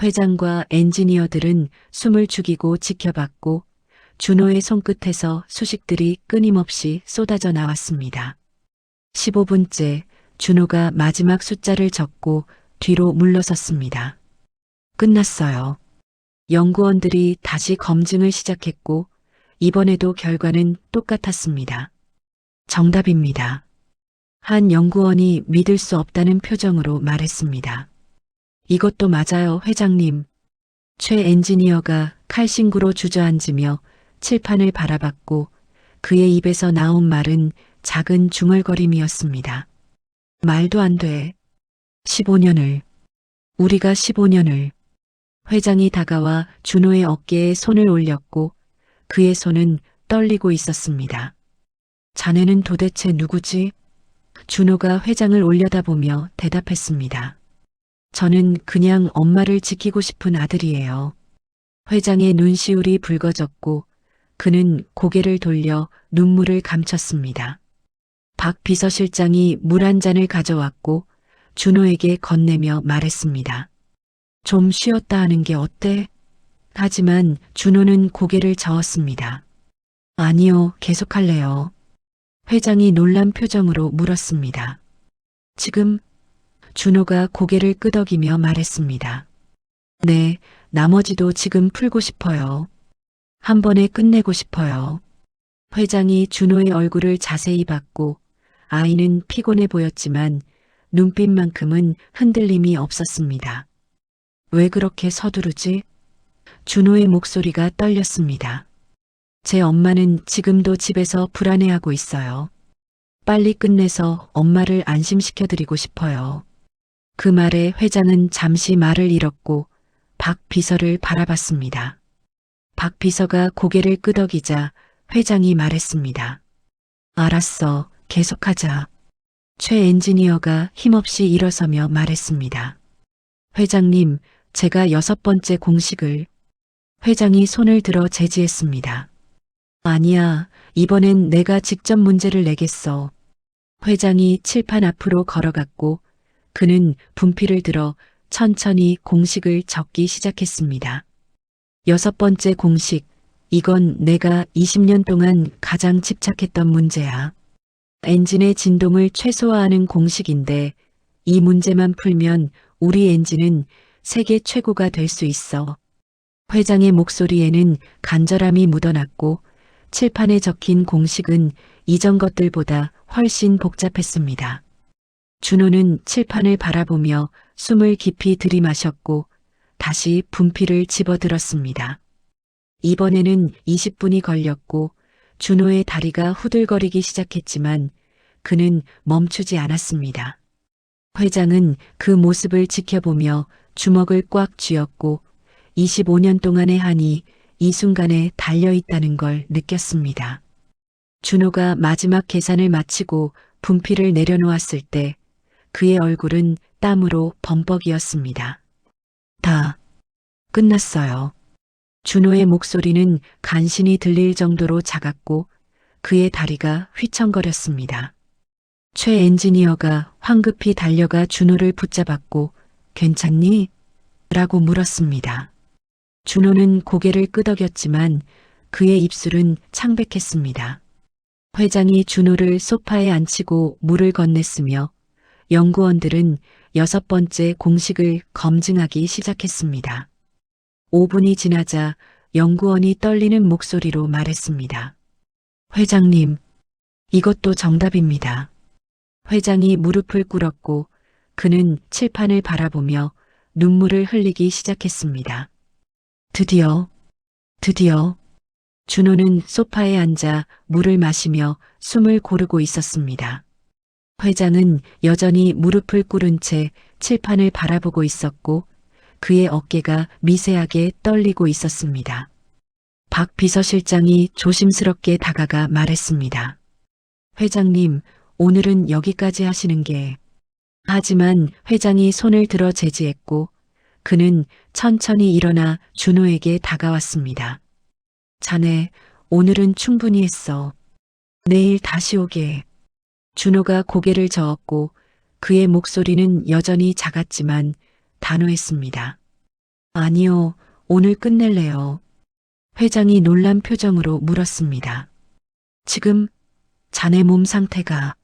회장과 엔지니어들은 숨을 죽이고 지켜봤고 준호의 손끝에서 수식들이 끊임없이 쏟아져 나왔습니다. 15분째 준호가 마지막 숫자를 적고 뒤로 물러섰습니다. 끝났어요. 연구원들이 다시 검증을 시작했고 이번에도 결과는 똑같았습니다. 정답입니다. 한 연구원이 믿을 수 없다는 표정으로 말했습니다. 이것도 맞아요, 회장님. 최 엔지니어가 칼신구로 주저앉으며 칠판을 바라봤고 그의 입에서 나온 말은 작은 중얼거림이었습니다. 말도 안 돼. 15년을. 우리가 15년을. 회장이 다가와 준호의 어깨에 손을 올렸고 그의 손은 떨리고 있었습니다. 자네는 도대체 누구지? 준호가 회장을 올려다보며 대답했습니다. 저는 그냥 엄마를 지키고 싶은 아들이에요. 회장의 눈시울이 붉어졌고 그는 고개를 돌려 눈물을 감췄습니다. 박 비서실장이 물 한 잔을 가져왔고 준호에게 건네며 말했습니다. 좀 쉬었다 하는 게 어때? 하지만 준호는 고개를 저었습니다. 아니요, 계속할래요. 회장이 놀란 표정으로 물었습니다. 지금? 준호가 고개를 끄덕이며 말했습니다. 네, 나머지도 지금 풀고 싶어요. 한 번에 끝내고 싶어요. 회장이 준호의 얼굴을 자세히 봤고 아이는 피곤해 보였지만 눈빛만큼은 흔들림이 없었습니다. 왜 그렇게 서두르지? 준호의 목소리가 떨렸습니다. 제 엄마는 지금도 집에서 불안해하고 있어요. 빨리 끝내서 엄마를 안심시켜드리고 싶어요. 그 말에 회장은 잠시 말을 잃었고 박 비서를 바라봤습니다. 박 비서가 고개를 끄덕이자 회장이 말했습니다. 알았어, 계속하자. 최 엔지니어가 힘없이 일어서며 말했습니다. 회장님, 제가 6번째 공식을. 회장이 손을 들어 제지했습니다. 아니야, 이번엔 내가 직접 문제를 내겠어. 회장이 칠판 앞으로 걸어갔고 그는 분필을 들어 천천히 공식을 적기 시작했습니다. 6번째 공식, 이건 내가 20년 동안 가장 집착했던 문제야. 엔진의 진동을 최소화하는 공식인데 이 문제만 풀면 우리 엔진은 세계 최고가 될 수 있어. 회장의 목소리에는 간절함이 묻어났고 칠판에 적힌 공식은 이전 것들보다 훨씬 복잡했습니다. 준호는 칠판을 바라보며 숨을 깊이 들이마셨고 다시 분필을 집어들었습니다. 이번에는 20분이 걸렸고 준호의 다리가 후들거리기 시작했지만 그는 멈추지 않았습니다. 회장은 그 모습을 지켜보며 주먹을 꽉 쥐었고 25년 동안의 한이 이 순간에 달려있다는 걸 느꼈습니다. 준호가 마지막 계산을 마치고 분필을 내려놓았을 때 그의 얼굴은 땀으로 범벅이었습니다. 다 끝났어요. 준호의 목소리는 간신히 들릴 정도로 작았고 그의 다리가 휘청거렸습니다. 최 엔지니어가 황급히 달려가 준호를 붙잡았고 괜찮니? 라고 물었습니다. 준호는 고개를 끄덕였지만 그의 입술은 창백했습니다. 회장이 준호를 소파에 앉히고 물을 건넸으며 연구원들은 6번째 공식을 검증하기 시작했습니다. 5분이 지나자 연구원이 떨리는 목소리로 말했습니다. 회장님, 이것도 정답입니다. 회장이 무릎을 꿇었고 그는 칠판을 바라보며 눈물을 흘리기 시작했습니다. 드디어 준호는 소파에 앉아 물을 마시며 숨을 고르고 있었습니다. 회장은 여전히 무릎을 꿇은 채 칠판을 바라보고 있었고 그의 어깨가 미세하게 떨리고 있었습니다. 박 비서실장이 조심스럽게 다가가 말했습니다. 회장님, 오늘은 여기까지 하시는 게. 하지만 회장이 손을 들어 제지했고 그는 천천히 일어나 준호에게 다가왔습니다. 자네, 오늘은 충분히 했어. 내일 다시 오게. 준호가 고개를 저었고 그의 목소리는 여전히 작았지만 단호했습니다. 아니요, 오늘 끝낼래요. 회장이 놀란 표정으로 물었습니다. 지금 자네 몸 상태가.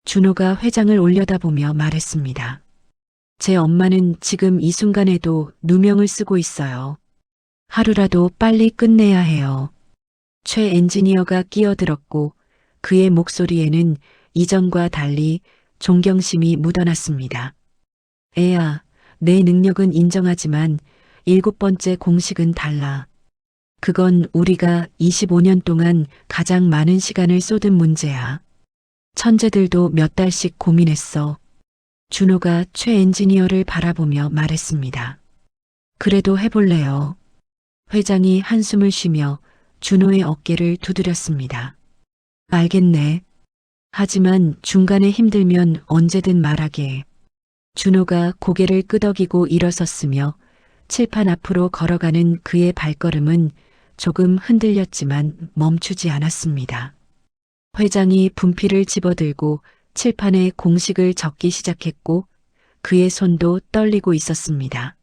준호가 회장을 올려다보며 말했습니다. 제 엄마는 지금 이 순간에도 누명을 쓰고 있어요. 하루라도 빨리 끝내야 해요. 최 엔지니어가 끼어들었고 그의 목소리에는 이전과 달리 존경심이 묻어났습니다. 애야, 내 능력은 인정하지만 7번째 공식은 달라. 그건 우리가 25년 동안 가장 많은 시간을 쏟은 문제야. 천재들도 몇 달씩 고민했어. 준호가 최 엔지니어를 바라보며 말했습니다. 그래도 해볼래요. 회장이 한숨을 쉬며 준호의 어깨를 두드렸습니다. 알겠네. 하지만 중간에 힘들면 언제든 말하게. 준호가 고개를 끄덕이고 일어섰으며 칠판 앞으로 걸어가는 그의 발걸음은 조금 흔들렸지만 멈추지 않았습니다. 회장이 분필을 집어들고 칠판에 공식을 적기 시작했고 그의 손도 떨리고 있었습니다.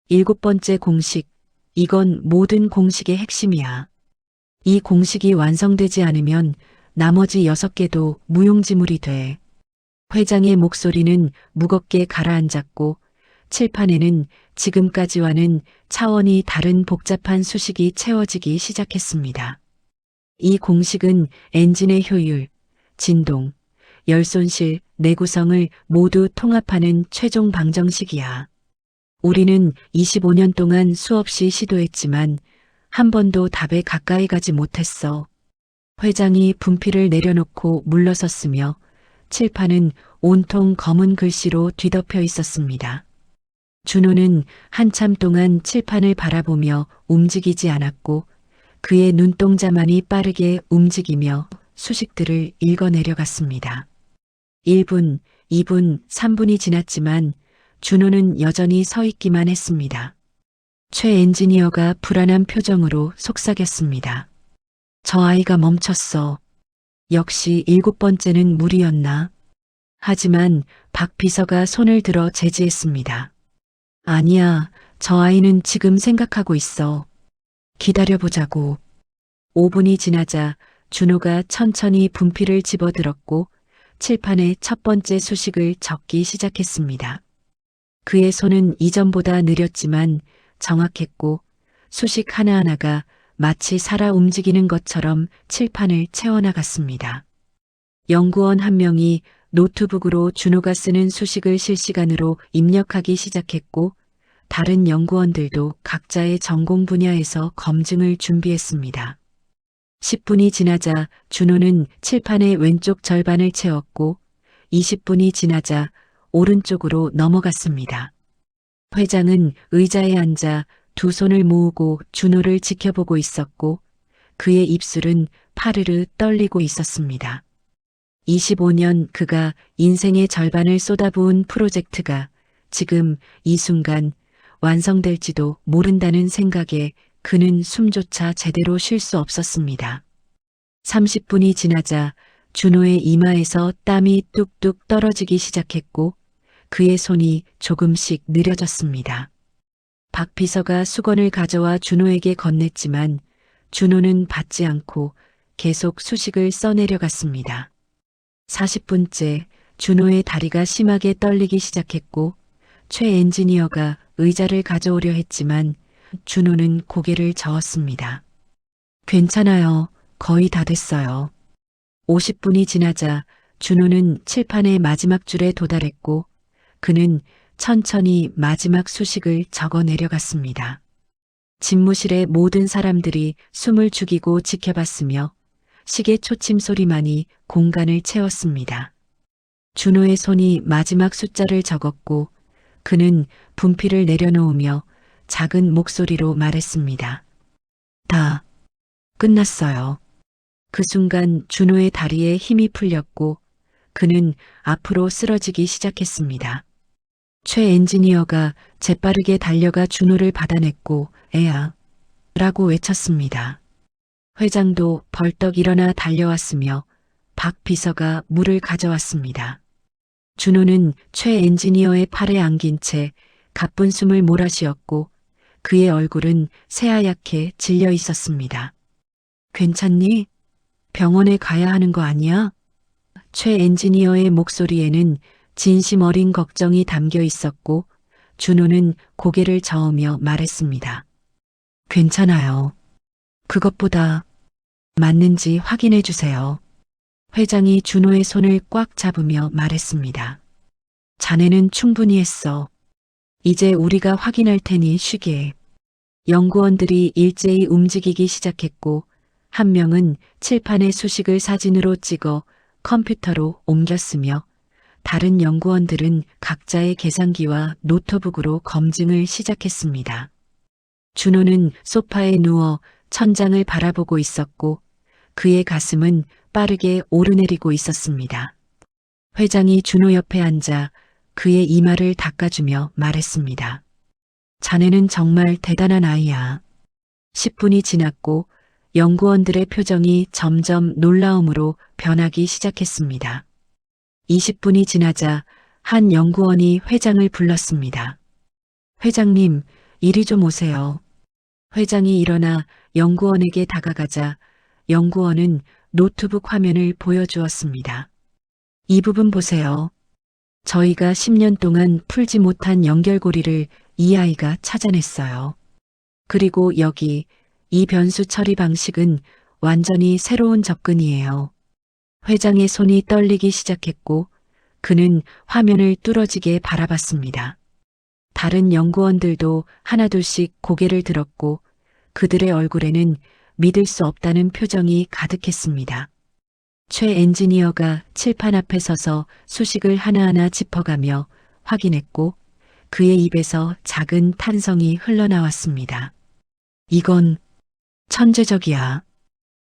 7번째 공식, 이건 모든 공식의 핵심이야. 이 공식이 완성되지 않으면 나머지 6개도 무용지물이 돼. 회장의 목소리는 무겁게 가라앉았고 칠판에는 지금까지와는 차원이 다른 복잡한 수식이 채워지기 시작했습니다. 이 공식은 엔진의 효율, 진동, 열손실, 내구성을 모두 통합하는 최종 방정식이야. 우리는 25년 동안 수없이 시도했지만 한 번도 답에 가까이 가지 못했어. 회장이 분필을 내려놓고 물러섰으며 칠판은 온통 검은 글씨로 뒤덮여 있었습니다. 준호는 한참 동안 칠판을 바라보며 움직이지 않았고 그의 눈동자만이 빠르게 움직이며 수식들을 읽어내려갔습니다. 1분, 2분, 3분이 지났지만 준호는 여전히 서 있기만 했습니다. 최 엔지니어가 불안한 표정으로 속삭였습니다. 저 아이가 멈췄어. 역시 7번째는 무리였나? 하지만 박 비서가 손을 들어 제지했습니다. 아니야, 저 아이는 지금 생각하고 있어. 기다려보자고. 5분이 지나자 준호가 천천히 분필을 집어들었고 칠판에 첫 번째 수식을 적기 시작했습니다. 그의 손은 이전보다 느렸지만 정확했고 수식 하나하나가 마치 살아 움직이는 것처럼 칠판을 채워나갔습니다. 연구원 한 명이 노트북으로 준호가 쓰는 수식을 실시간으로 입력하기 시작했고 다른 연구원들도 각자의 전공 분야에서 검증을 준비했습니다. 10분이 지나자 준호는 칠판의 왼쪽 절반을 채웠고 20분이 지나자 오른쪽으로 넘어갔습니다. 회장은 의자에 앉아 두 손을 모으고 준호를 지켜보고 있었고 그의 입술은 파르르 떨리고 있었습니다. 25년 그가 인생의 절반을 쏟아부은 프로젝트가 지금 이 순간 완성될지도 모른다는 생각에 그는 숨조차 제대로 쉴 수 없었습니다. 30분이 지나자 준호의 이마에서 땀이 뚝뚝 떨어지기 시작했고 그의 손이 조금씩 느려졌습니다. 박 비서가 수건을 가져와 준호에게 건넸지만 준호는 받지 않고 계속 수식을 써내려갔습니다. 40분째 준호의 다리가 심하게 떨리기 시작했고 최 엔지니어가 의자를 가져오려 했지만 준호는 고개를 저었습니다. 괜찮아요. 거의 다 됐어요. 50분이 지나자 준호는 칠판의 마지막 줄에 도달했고 그는 천천히 마지막 수식을 적어 내려갔습니다. 집무실의 모든 사람들이 숨을 죽이고 지켜봤으며 시계 초침 소리만이 공간을 채웠습니다. 준호의 손이 마지막 숫자를 적었고 그는 분필을 내려놓으며 작은 목소리로 말했습니다. 다 끝났어요. 그 순간 준호의 다리에 힘이 풀렸고 그는 앞으로 쓰러지기 시작했습니다. 최 엔지니어가 재빠르게 달려가 준호를 받아냈고 애야 라고 외쳤습니다. 회장도 벌떡 일어나 달려왔으며 박 비서가 물을 가져왔습니다. 준호는 최 엔지니어의 팔에 안긴 채 가쁜 숨을 몰아쉬었고 그의 얼굴은 새하얗게 질려 있었습니다. 괜찮니? 병원에 가야 하는 거 아니야? 최 엔지니어의 목소리에는 진심 어린 걱정이 담겨 있었고 준호는 고개를 저으며 말했습니다. 괜찮아요. 그것보다 맞는지 확인해 주세요. 회장이 준호의 손을 꽉 잡으며 말했습니다. 자네는 충분히 했어. 이제 우리가 확인할 테니 쉬게. 연구원들이 일제히 움직이기 시작했고 한 명은 칠판에 수식을 사진으로 찍어 컴퓨터로 옮겼으며 다른 연구원들은 각자의 계산기와 노트북으로 검증을 시작했습니다. 준호는 소파에 누워 천장을 바라보고 있었고 그의 가슴은 빠르게 오르내리고 있었습니다. 회장이 준호 옆에 앉아 그의 이마를 닦아주며 말했습니다. 자네는 정말 대단한 아이야. 10분이 지났고 연구원들의 표정이 점점 놀라움으로 변하기 시작했습니다. 20분이 지나자 한 연구원이 회장을 불렀습니다. 회장님, 이리 좀 오세요. 회장이 일어나 연구원에게 다가가자 연구원은 노트북 화면을 보여주었습니다. 이 부분 보세요. 저희가 10년 동안 풀지 못한 연결고리를 이 아이가 찾아냈어요. 그리고 여기 이 변수 처리 방식은 완전히 새로운 접근이에요. 회장의 손이 떨리기 시작했고 그는 화면을 뚫어지게 바라봤습니다. 다른 연구원들도 하나둘씩 고개를 들었고 그들의 얼굴에는 믿을 수 없다는 표정이 가득했습니다. 최 엔지니어가 칠판 앞에 서서 수식을 하나하나 짚어가며 확인했고 그의 입에서 작은 탄성이 흘러나왔습니다. 이건 천재적이야.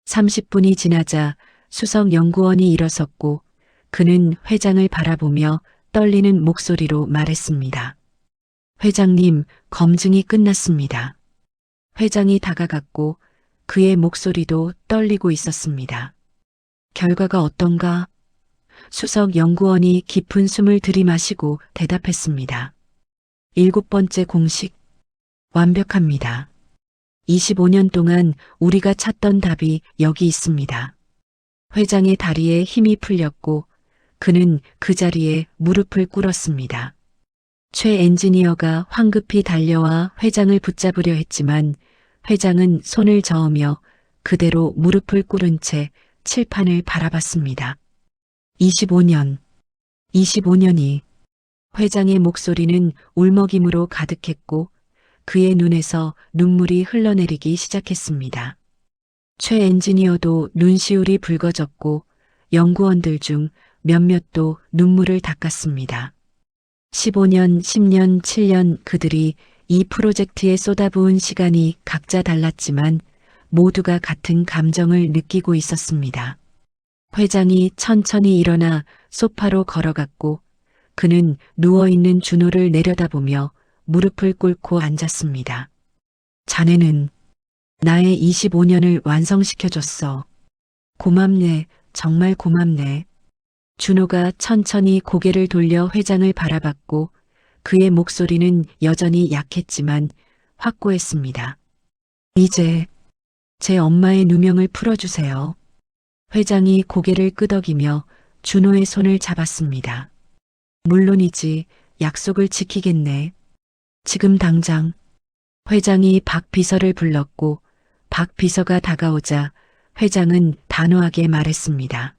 30분이 지나자 수석 연구원이 일어섰고 그는 회장을 바라보며 떨리는 목소리로 말했습니다. 회장님, 검증이 끝났습니다. 회장이 다가갔고 그의 목소리도 떨리고 있었습니다. 결과가 어떤가? 수석 연구원이 깊은 숨을 들이마시고 대답했습니다. 7번째 공식. 완벽합니다. 25년 동안 우리가 찾던 답이 여기 있습니다. 회장의 다리에 힘이 풀렸고 그는 그 자리에 무릎을 꿇었습니다. 최 엔지니어가 황급히 달려와 회장을 붙잡으려 했지만 회장은 손을 저으며 그대로 무릎을 꿇은 채 칠판을 바라봤습니다. 25년이 회장의 목소리는 울먹임으로 가득했고 그의 눈에서 눈물이 흘러내리기 시작했습니다. 최 엔지니어도 눈시울이 붉어졌고 연구원들 중 몇몇도 눈물을 닦았습니다. 15년, 10년, 7년 그들이 이 프로젝트에 쏟아부은 시간이 각자 달랐지만 모두가 같은 감정을 느끼고 있었습니다. 회장이 천천히 일어나 소파로 걸어갔고 그는 누워있는 준호를 내려다보며 무릎을 꿇고 앉았습니다. 자네는 나의 25년을 완성시켜줬어. 고맙네, 정말 고맙네. 준호가 천천히 고개를 돌려 회장을 바라봤고 그의 목소리는 여전히 약했지만 확고했습니다. 이제 제 엄마의 누명을 풀어주세요. 회장이 고개를 끄덕이며 준호의 손을 잡았습니다. 물론이지, 약속을 지키겠네. 지금 당장. 회장이 박 비서를 불렀고 박 비서가 다가오자 회장은 단호하게 말했습니다.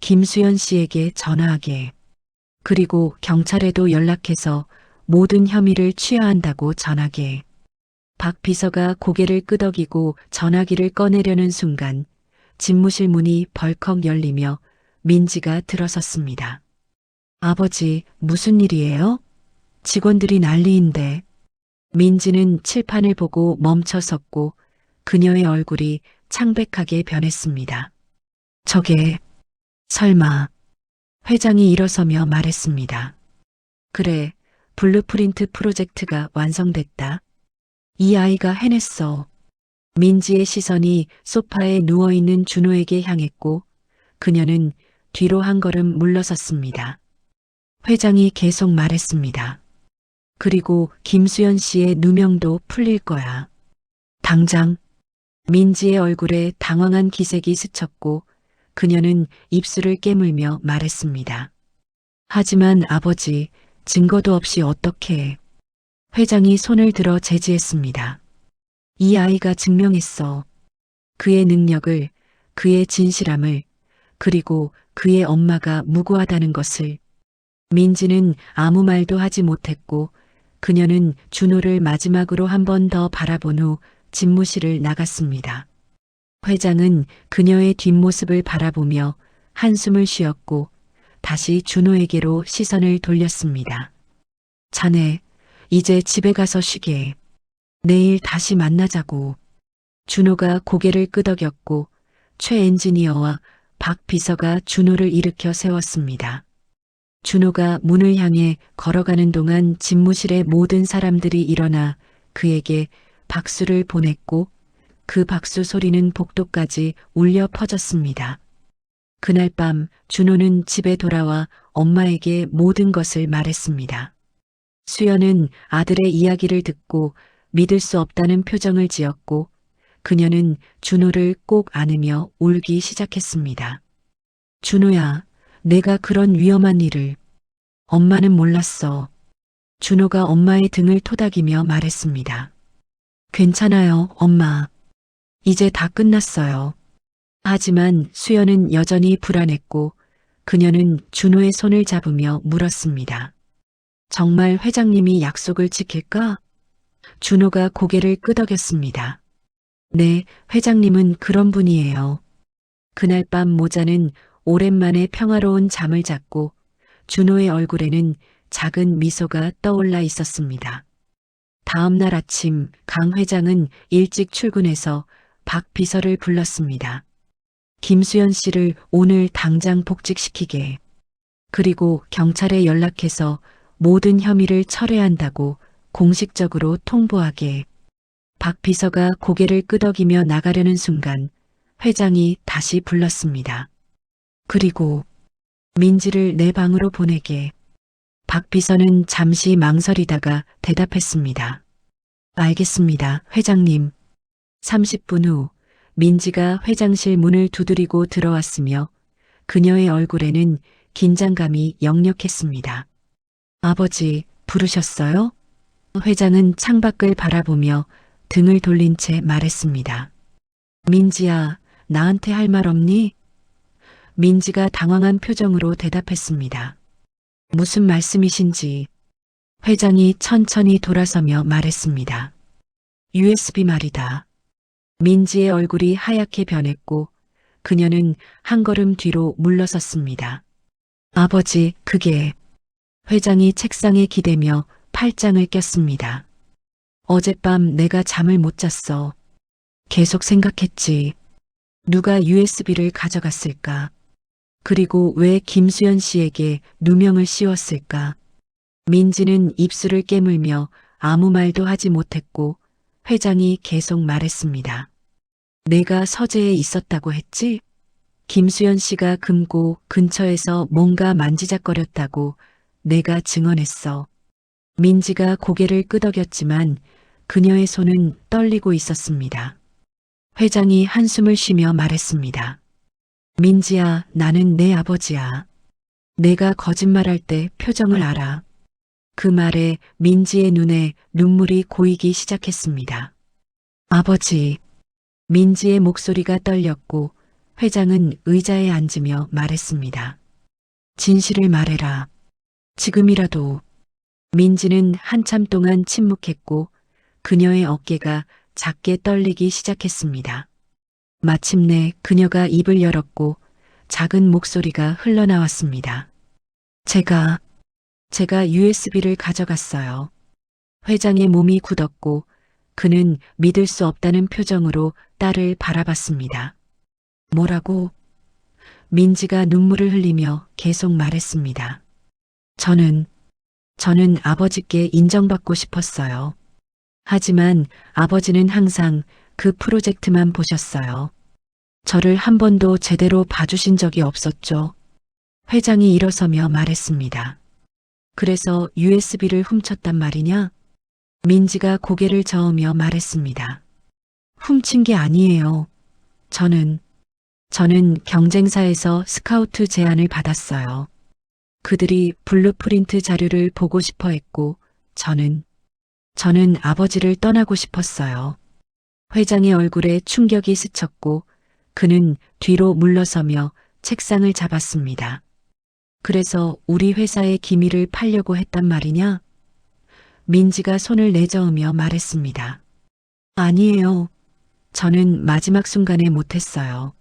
김수연 씨에게 전화하게. 그리고 경찰에도 연락해서 모든 혐의를 취하한다고 전하게. 박 비서가 고개를 끄덕이고 전화기를 꺼내려는 순간 집무실 문이 벌컥 열리며 민지가 들어섰습니다. 아버지, 무슨 일이에요? 직원들이 난리인데. 민지는 칠판을 보고 멈춰 섰고 그녀의 얼굴이 창백하게 변했습니다. 저게 설마. 회장이 일어서며 말했습니다. 그래, 블루프린트 프로젝트가 완성됐다. 이 아이가 해냈어. 민지의 시선이 소파에 누워있는 준호에게 향했고 그녀는 뒤로 한 걸음 물러섰습니다. 회장이 계속 말했습니다. 그리고 김수연 씨의 누명도 풀릴 거야. 당장. 민지의 얼굴에 당황한 기색이 스쳤고 그녀는 입술을 깨물며 말했습니다. 하지만 아버지, 증거도 없이 어떻게. 회장이 손을 들어 제지했습니다. 이 아이가 증명했어. 그의 능력을, 그의 진실함을, 그리고 그의 엄마가 무고하다는 것을. 민지는 아무 말도 하지 못했고 그녀는 준호를 마지막으로 한 번 더 바라본 후 집무실을 나갔습니다. 회장은 그녀의 뒷모습을 바라보며 한숨을 쉬었고 다시 준호에게로 시선을 돌렸습니다. 자네, 이제 집에 가서 쉬게. 내일 다시 만나자고. 준호가 고개를 끄덕였고 최 엔지니어와 박 비서가 준호를 일으켜 세웠습니다. 준호가 문을 향해 걸어가는 동안 집무실의 모든 사람들이 일어나 그에게 박수를 보냈고 그 박수 소리는 복도까지 울려 퍼졌습니다. 그날 밤 준호는 집에 돌아와 엄마에게 모든 것을 말했습니다. 수연은 아들의 이야기를 듣고 믿을 수 없다는 표정을 지었고 그녀는 준호를 꼭 안으며 울기 시작했습니다. 준호야, 내가 그런 위험한 일을. 엄마는 몰랐어. 준호가 엄마의 등을 토닥이며 말했습니다. 괜찮아요, 엄마. 이제 다 끝났어요. 하지만 수연은 여전히 불안했고 그녀는 준호의 손을 잡으며 물었습니다. 정말 회장님이 약속을 지킬까? 준호가 고개를 끄덕였습니다. 네, 회장님은 그런 분이에요. 그날 밤 모자는 오랜만에 평화로운 잠을 잤고 준호의 얼굴에는 작은 미소가 떠올라 있었습니다. 다음 날 아침 강 회장은 일찍 출근해서 박 비서를 불렀습니다. 김수연 씨를 오늘 당장 복직시키게. 그리고 경찰에 연락해서 모든 혐의를 철회한다고 공식적으로 통보하게. 박 비서가 고개를 끄덕이며 나가려는 순간 회장이 다시 불렀습니다. 그리고 민지를 내 방으로 보내게. 박 비서는 잠시 망설이다가 대답했습니다. 알겠습니다, 회장님. 30분 후 민지가 회장실 문을 두드리고 들어왔으며 그녀의 얼굴에는 긴장감이 역력했습니다. 아버지, 부르셨어요? 회장은 창밖을 바라보며 등을 돌린 채 말했습니다. 민지야, 나한테 할 말 없니? 민지가 당황한 표정으로 대답했습니다. 무슨 말씀이신지. 회장이 천천히 돌아서며 말했습니다. USB 말이다. 민지의 얼굴이 하얗게 변했고 그녀는 한 걸음 뒤로 물러섰습니다. 아버지, 그게. 회장이 책상에 기대며 팔짱을 꼈습니다. 어젯밤 내가 잠을 못 잤어. 계속 생각했지. 누가 USB를 가져갔을까? 그리고 왜 김수연 씨에게 누명을 씌웠을까? 민지는 입술을 깨물며 아무 말도 하지 못했고 회장이 계속 말했습니다. 내가 서재에 있었다고 했지? 김수연 씨가 금고 근처에서 뭔가 만지작거렸다고 내가 증언했어. 민지가 고개를 끄덕였지만 그녀의 손은 떨리고 있었습니다. 회장이 한숨을 쉬며 말했습니다. 민지야, 나는 내 아버지야. 내가 거짓말할 때 표정을 알아. 그 말에 민지의 눈에 눈물이 고이기 시작했습니다. 아버지. 민지의 목소리가 떨렸고 회장은 의자에 앉으며 말했습니다. 진실을 말해라. 지금이라도. 민지는 한참 동안 침묵했고 그녀의 어깨가 작게 떨리기 시작했습니다. 마침내 그녀가 입을 열었고 작은 목소리가 흘러나왔습니다. 제가 USB를 가져갔어요. 회장의 몸이 굳었고 그는 믿을 수 없다는 표정으로 딸을 바라봤습니다. 뭐라고? 민지가 눈물을 흘리며 계속 말했습니다. 저는 아버지께 인정받고 싶었어요. 하지만 아버지는 항상 그 프로젝트만 보셨어요. 저를 한 번도 제대로 봐주신 적이 없었죠. 회장이 일어서며 말했습니다. 그래서 USB를 훔쳤단 말이냐? 민지가 고개를 저으며 말했습니다. 훔친 게 아니에요. 저는 경쟁사에서 스카우트 제안을 받았어요. 그들이 블루프린트 자료를 보고 싶어 했고 저는 아버지를 떠나고 싶었어요. 회장의 얼굴에 충격이 스쳤고 그는 뒤로 물러서며 책상을 잡았습니다. 그래서 우리 회사의 기밀을 팔려고 했단 말이냐? 민지가 손을 내저으며 말했습니다. 아니에요. 저는 마지막 순간에 못했어요.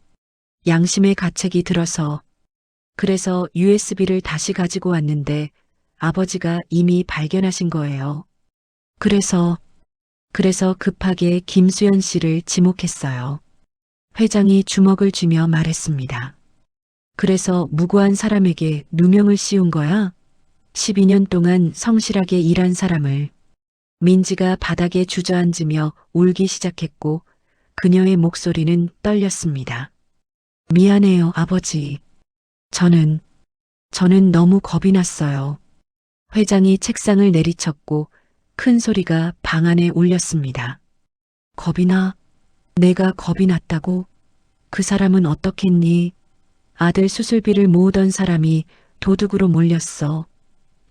양심의 가책이 들어서. 그래서 USB를 다시 가지고 왔는데 아버지가 이미 발견하신 거예요. 그래서 급하게 김수연 씨를 지목했어요. 회장이 주먹을 쥐며 말했습니다. 그래서 무고한 사람에게 누명을 씌운 거야? 12년 동안 성실하게 일한 사람을. 민지가 바닥에 주저앉으며 울기 시작했고 그녀의 목소리는 떨렸습니다. 미안해요, 아버지. 저는 너무 겁이 났어요. 회장이 책상을 내리쳤고 큰 소리가 방 안에 울렸습니다. 겁이 나? 내가 겁이 났다고? 그 사람은 어떻겠니? 아들 수술비를 모으던 사람이 도둑으로 몰렸어.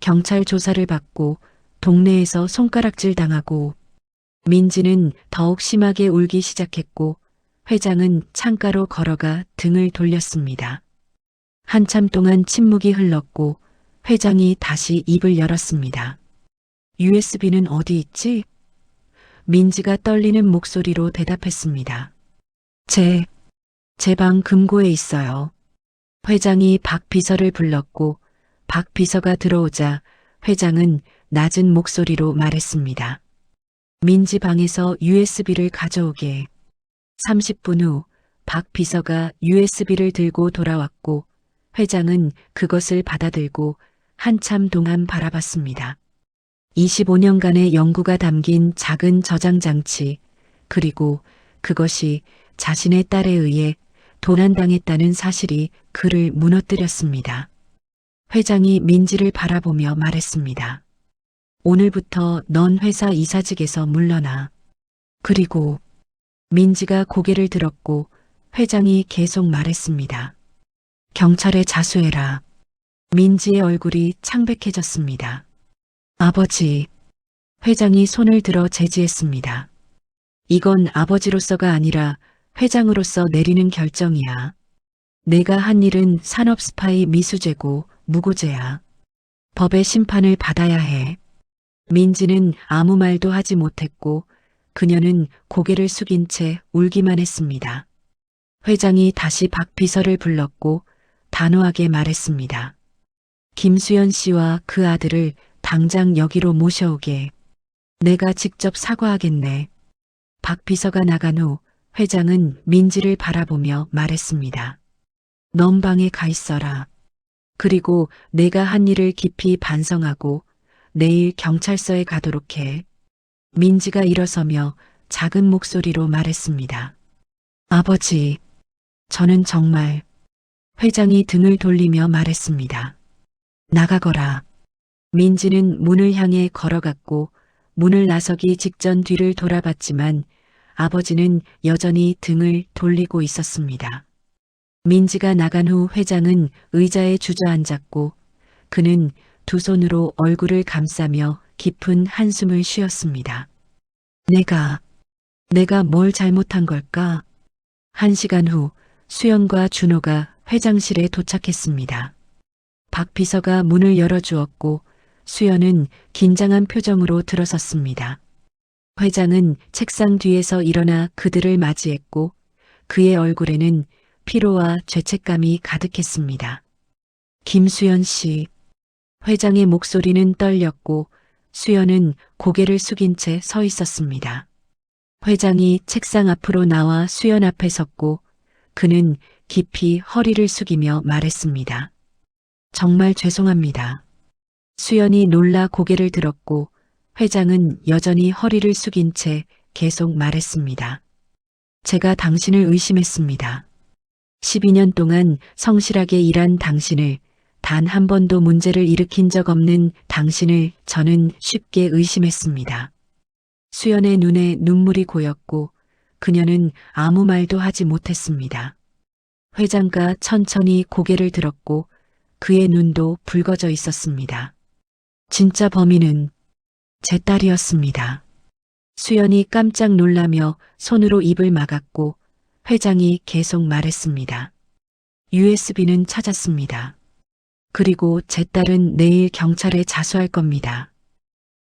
경찰 조사를 받고 동네에서 손가락질 당하고. 민지는 더욱 심하게 울기 시작했고 회장은 창가로 걸어가 등을 돌렸습니다. 한참 동안 침묵이 흘렀고 회장이 다시 입을 열었습니다. USB는 어디 있지? 민지가 떨리는 목소리로 대답했습니다. 제 방 금고에 있어요. 회장이 박 비서를 불렀고 박 비서가 들어오자 회장은 낮은 목소리로 말했습니다. 민지 방에서 USB를 가져오게. 30분 후 박 비서가 USB를 들고 돌아왔고 회장은 그것을 받아들고 한참 동안 바라봤습니다. 25년간의 연구가 담긴 작은 저장 장치, 그리고 그것이 자신의 딸에 의해 도난당했다는 사실이 그를 무너뜨렸습니다. 회장이 민지를 바라보며 말했습니다. 오늘부터 넌 회사 이사직에서 물러나. 그리고 민지가 고개를 들었고 회장이 계속 말했습니다. 경찰에 자수해라. 민지의 얼굴이 창백해졌습니다. 아버지. 회장이 손을 들어 제지했습니다. 이건 아버지로서가 아니라 회장으로서 내리는 결정이야. 내가 한 일은 산업 스파이 미수죄고 무고죄야. 법의 심판을 받아야 해. 민지는 아무 말도 하지 못했고 그녀는 고개를 숙인 채 울기만 했습니다. 회장이 다시 박 비서를 불렀고 단호하게 말했습니다. 김수연 씨와 그 아들을 당장 여기로 모셔오게. 내가 직접 사과하겠네. 박 비서가 나간 후 회장은 민지를 바라보며 말했습니다. 넌 방에 가 있어라. 그리고 내가 한 일을 깊이 반성하고 내일 경찰서에 가도록 해. 민지가 일어서며 작은 목소리로 말했습니다. 아버지, 저는 정말. 회장이 등을 돌리며 말했습니다. 나가거라. 민지는 문을 향해 걸어갔고 문을 나서기 직전 뒤를 돌아봤지만 아버지는 여전히 등을 돌리고 있었습니다. 민지가 나간 후 회장은 의자에 주저앉았고 그는 두 손으로 얼굴을 감싸며 깊은 한숨을 쉬었습니다. 내가 뭘 잘못한 걸까? 1시간 후 수연과 준호가 회장실에 도착했습니다. 박 비서가 문을 열어주었고 수연은 긴장한 표정으로 들어섰습니다. 회장은 책상 뒤에서 일어나 그들을 맞이했고 그의 얼굴에는 피로와 죄책감이 가득했습니다. 김수연 씨. 회장의 목소리는 떨렸고 수연은 고개를 숙인 채 서 있었습니다. 회장이 책상 앞으로 나와 수연 앞에 섰고 그는 깊이 허리를 숙이며 말했습니다. 정말 죄송합니다. 수연이 놀라 고개를 들었고 회장은 여전히 허리를 숙인 채 계속 말했습니다. 제가 당신을 의심했습니다. 12년 동안 성실하게 일한 당신을, 단 한 번도 문제를 일으킨 적 없는 당신을 저는 쉽게 의심했습니다. 수연의 눈에 눈물이 고였고 그녀는 아무 말도 하지 못했습니다. 회장가 천천히 고개를 들었고 그의 눈도 붉어져 있었습니다. 진짜 범인은 제 딸이었습니다. 수연이 깜짝 놀라며 손으로 입을 막았고 회장이 계속 말했습니다. USB는 찾았습니다. 그리고 제 딸은 내일 경찰에 자수할 겁니다.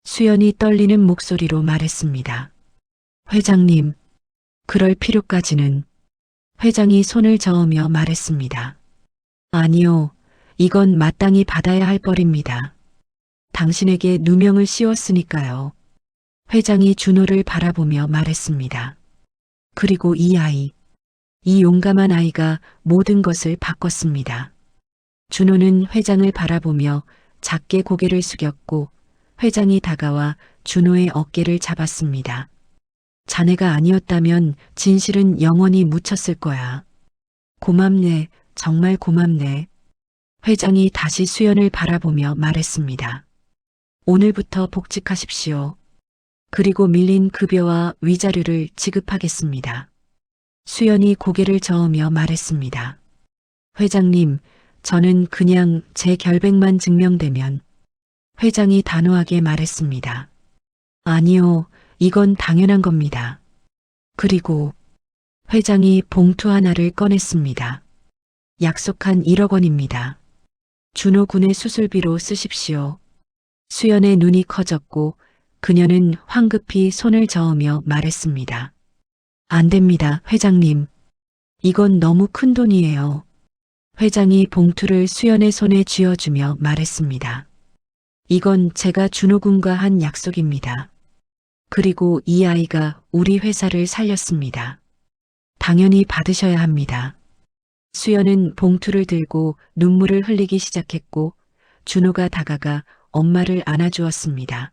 수연이 떨리는 목소리로 말했습니다. 회장님, 그럴 필요까지는. 회장이 손을 저으며 말했습니다. 아니요, 이건 마땅히 받아야 할 벌입니다. 당신에게 누명을 씌웠으니까요. 회장이 준호를 바라보며 말했습니다. 그리고 이 용감한 아이가 모든 것을 바꿨습니다. 준호는 회장을 바라보며 작게 고개를 숙였고 회장이 다가와 준호의 어깨를 잡았습니다. 자네가 아니었다면 진실은 영원히 묻혔을 거야. 고맙네, 정말 고맙네. 회장이 다시 수연을 바라보며 말했습니다. 오늘부터 복직하십시오. 그리고 밀린 급여와 위자료를 지급하겠습니다. 수연이 고개를 저으며 말했습니다. 회장님, 저는 그냥 제 결백만 증명되면. 회장이 단호하게 말했습니다. 아니요, 이건 당연한 겁니다. 그리고 회장이 봉투 하나를 꺼냈습니다. 약속한 1억 원입니다. 준호 군의 수술비로 쓰십시오. 수연의 눈이 커졌고 그녀는 황급히 손을 저으며 말했습니다. 안 됩니다, 회장님. 이건 너무 큰 돈이에요. 회장이 봉투를 수연의 손에 쥐어주며 말했습니다. 이건 제가 준호 군과 한 약속입니다. 그리고 이 아이가 우리 회사를 살렸습니다. 당연히 받으셔야 합니다. 수연은 봉투를 들고 눈물을 흘리기 시작했고 준호가 다가가 엄마를 안아주었습니다.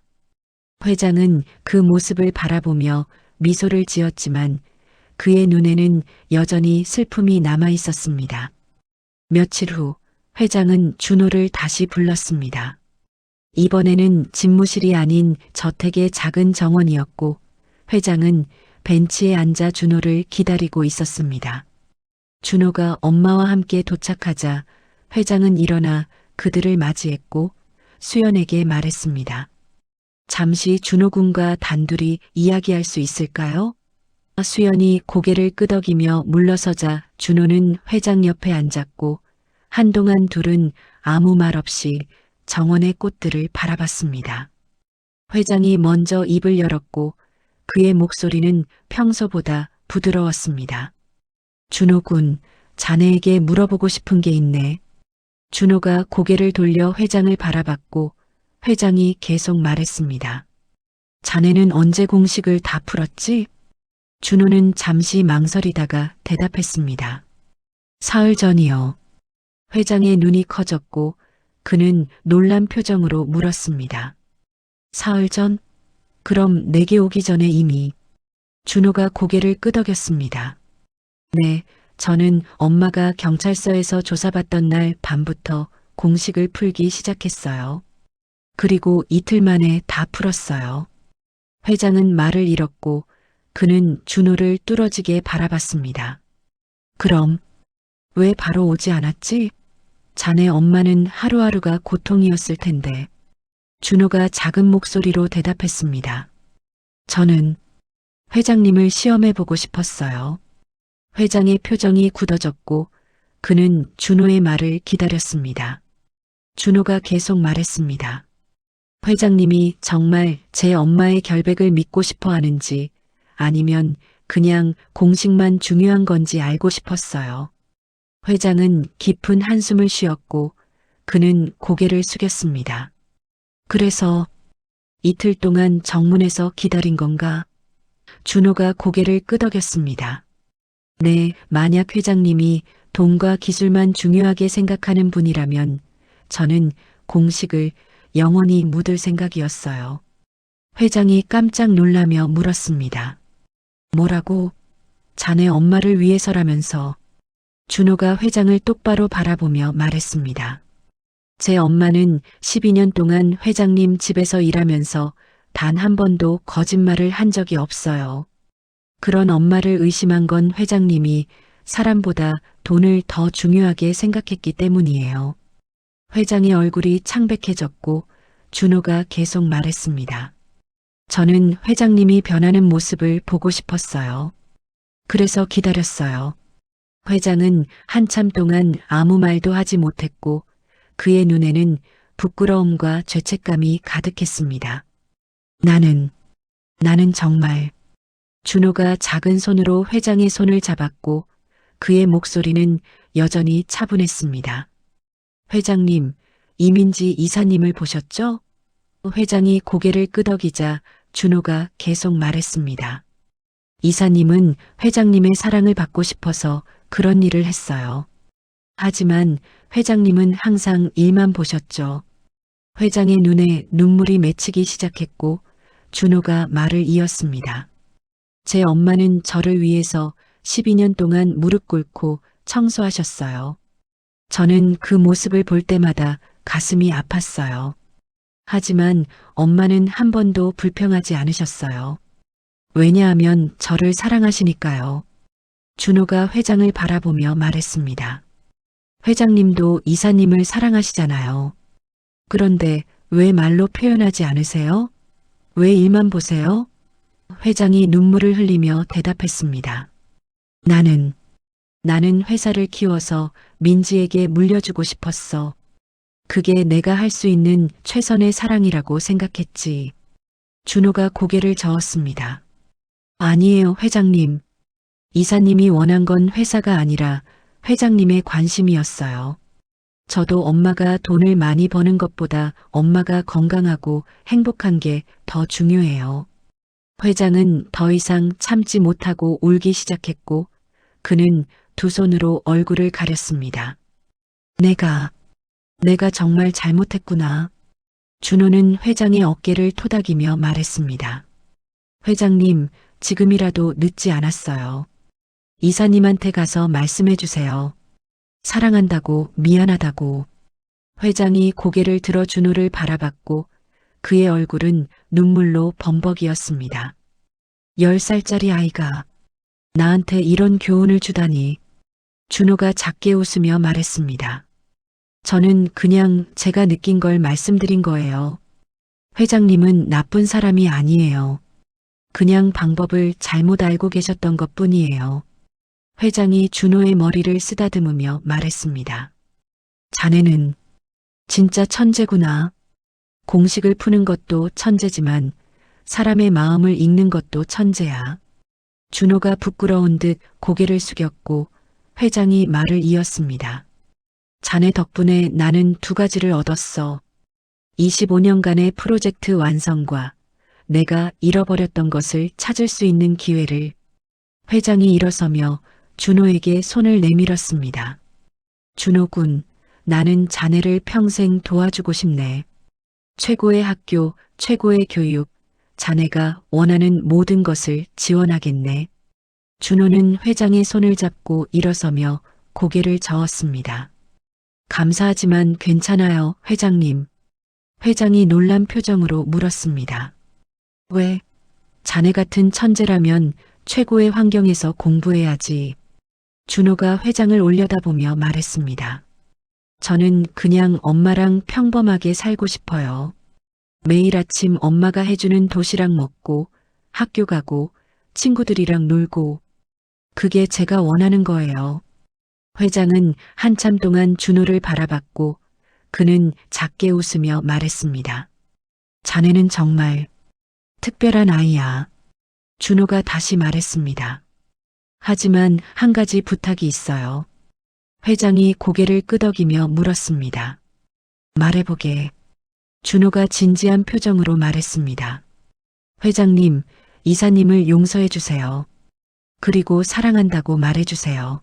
회장은 그 모습을 바라보며 미소를 지었지만 그의 눈에는 여전히 슬픔이 남아 있었습니다. 며칠 후 회장은 준호를 다시 불렀습니다. 이번에는 집무실이 아닌 저택의 작은 정원이었고 회장은 벤치에 앉아 준호를 기다리고 있었습니다. 준호가 엄마와 함께 도착하자 회장은 일어나 그들을 맞이했고 수연에게 말했습니다. 잠시 준호 군과 단둘이 이야기할 수 있을까요? 수연이 고개를 끄덕이며 물러서자 준호는 회장 옆에 앉았고 한동안 둘은 아무 말 없이 정원의 꽃들을 바라봤습니다. 회장이 먼저 입을 열었고 그의 목소리는 평소보다 부드러웠습니다. 준호 군, 자네에게 물어보고 싶은 게 있네. 준호가 고개를 돌려 회장을 바라봤고 회장이 계속 말했습니다. 자네는 언제 공식을 다 풀었지? 준호는 잠시 망설이다가 대답했습니다. 사흘 전이요. 회장의 눈이 커졌고 그는 놀란 표정으로 물었습니다. 사흘 전? 그럼 내게 오기 전에 이미. 준호가 고개를 끄덕였습니다. 네, 저는 엄마가 경찰서에서 조사받던 날 밤부터 공식을 풀기 시작했어요. 그리고 이틀 만에 다 풀었어요. 회장은 말을 잃었고 그는 준호를 뚫어지게 바라봤습니다. 그럼 왜 바로 오지 않았지? 자네 엄마는 하루하루가 고통이었을 텐데. 준호가 작은 목소리로 대답했습니다. 저는 회장님을 시험해보고 싶었어요. 회장의 표정이 굳어졌고 그는 준호의 말을 기다렸습니다. 준호가 계속 말했습니다. 회장님이 정말 제 엄마의 결백을 믿고 싶어 하는지 아니면 그냥 공식만 중요한 건지 알고 싶었어요. 회장은 깊은 한숨을 쉬었고 그는 고개를 숙였습니다. 그래서 이틀 동안 정문에서 기다린 건가? 준호가 고개를 끄덕였습니다. 네, 만약 회장님이 돈과 기술만 중요하게 생각하는 분이라면 저는 공식을 영원히 묻을 생각이었어요. 회장이 깜짝 놀라며 물었습니다. 뭐라고? 자네 엄마를 위해서라면서. 준호가 회장을 똑바로 바라보며 말했습니다. 제 엄마는 12년 동안 회장님 집에서 일하면서 단 한 번도 거짓말을 한 적이 없어요. 그런 엄마를 의심한 건 회장님이 사람보다 돈을 더 중요하게 생각했기 때문이에요. 회장의 얼굴이 창백해졌고 준호가 계속 말했습니다. 저는 회장님이 변하는 모습을 보고 싶었어요. 그래서 기다렸어요. 회장은 한참 동안 아무 말도 하지 못했고 그의 눈에는 부끄러움과 죄책감이 가득했습니다. 나는 정말. 준호가 작은 손으로 회장의 손을 잡았고 그의 목소리는 여전히 차분했습니다. 회장님, 이민지 이사님을 보셨죠? 회장이 고개를 끄덕이자 준호가 계속 말했습니다. 이사님은 회장님의 사랑을 받고 싶어서 그런 일을 했어요. 하지만 회장님은 항상 일만 보셨죠. 회장의 눈에 눈물이 맺히기 시작했고 준호가 말을 이었습니다. 제 엄마는 저를 위해서 12년 동안 무릎 꿇고 청소하셨어요. 저는 그 모습을 볼 때마다 가슴이 아팠어요. 하지만 엄마는 한 번도 불평하지 않으셨어요. 왜냐하면 저를 사랑하시니까요. 준호가 회장을 바라보며 말했습니다. 회장님도 이사님을 사랑하시잖아요. 그런데 왜 말로 표현하지 않으세요? 왜 일만 보세요? 회장이 눈물을 흘리며 대답했습니다. 나는 회사를 키워서 민지에게 물려주고 싶었어. 그게 내가 할 수 있는 최선의 사랑이라고 생각했지. 준호가 고개를 저었습니다. 아니에요, 회장님. 이사님이 원한 건 회사가 아니라 회장님의 관심이었어요. 저도 엄마가 돈을 많이 버는 것보다 엄마가 건강하고 행복한 게 더 중요해요. 회장은 더 이상 참지 못하고 울기 시작했고 그는 두 손으로 얼굴을 가렸습니다. 내가 정말 잘못했구나. 준호는 회장의 어깨를 토닥이며 말했습니다. 회장님, 지금이라도 늦지 않았어요. 이사님한테 가서 말씀해 주세요. 사랑한다고, 미안하다고. 회장이 고개를 들어 준호를 바라봤고 그의 얼굴은 눈물로 범벅이었습니다. 10살짜리 아이가 나한테 이런 교훈을 주다니. 준호가 작게 웃으며 말했습니다. 저는 그냥 제가 느낀 걸 말씀드린 거예요. 회장님은 나쁜 사람이 아니에요. 그냥 방법을 잘못 알고 계셨던 것 뿐이에요. 회장이 준호의 머리를 쓰다듬으며 말했습니다. 자네는 진짜 천재구나. 공식을 푸는 것도 천재지만 사람의 마음을 읽는 것도 천재야. 준호가 부끄러운 듯 고개를 숙였고 회장이 말을 이었습니다. 자네 덕분에 나는 두 가지를 얻었어. 25년간의 프로젝트 완성과 내가 잃어버렸던 것을 찾을 수 있는 기회를. 회장이 일어서며 준호에게 손을 내밀었습니다. 준호군, 나는 자네를 평생 도와주고 싶네. 최고의 학교, 최고의 교육, 자네가 원하는 모든 것을 지원하겠네. 준호는 회장의 손을 잡고 일어서며 고개를 저었습니다. 감사하지만 괜찮아요, 회장님. 회장이 놀란 표정으로 물었습니다. 왜? 자네 같은 천재라면 최고의 환경에서 공부해야지. 준호가 회장을 올려다보며 말했습니다. 저는 그냥 엄마랑 평범하게 살고 싶어요. 매일 아침 엄마가 해주는 도시락 먹고 학교 가고 친구들이랑 놀고 그게 제가 원하는 거예요. 회장은 한참 동안 준호를 바라봤고 그는 작게 웃으며 말했습니다. 자네는 정말 특별한 아이야. 준호가 다시 말했습니다. 하지만 한 가지 부탁이 있어요. 회장이 고개를 끄덕이며 물었습니다. 말해보게. 준호가 진지한 표정으로 말했습니다. 회장님, 이사님을 용서해 주세요. 그리고 사랑한다고 말해주세요.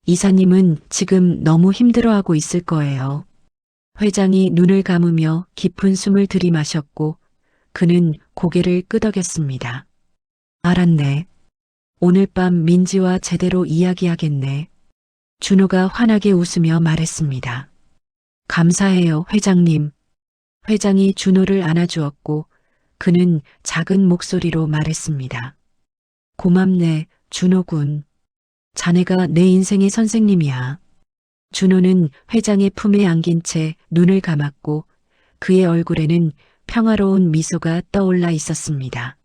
이사님은 지금 너무 힘들어하고 있을 거예요. 회장이 눈을 감으며 깊은 숨을 들이마셨고 그는 고개를 끄덕였습니다. 알았네. 오늘 밤 민지와 제대로 이야기하겠네. 준호가 환하게 웃으며 말했습니다. 감사해요, 회장님. 회장이 준호를 안아주었고 그는 작은 목소리로 말했습니다. 고맙네, 준호군. 자네가 내 인생의 선생님이야. 준호는 회장의 품에 안긴 채 눈을 감았고 그의 얼굴에는 평화로운 미소가 떠올라 있었습니다.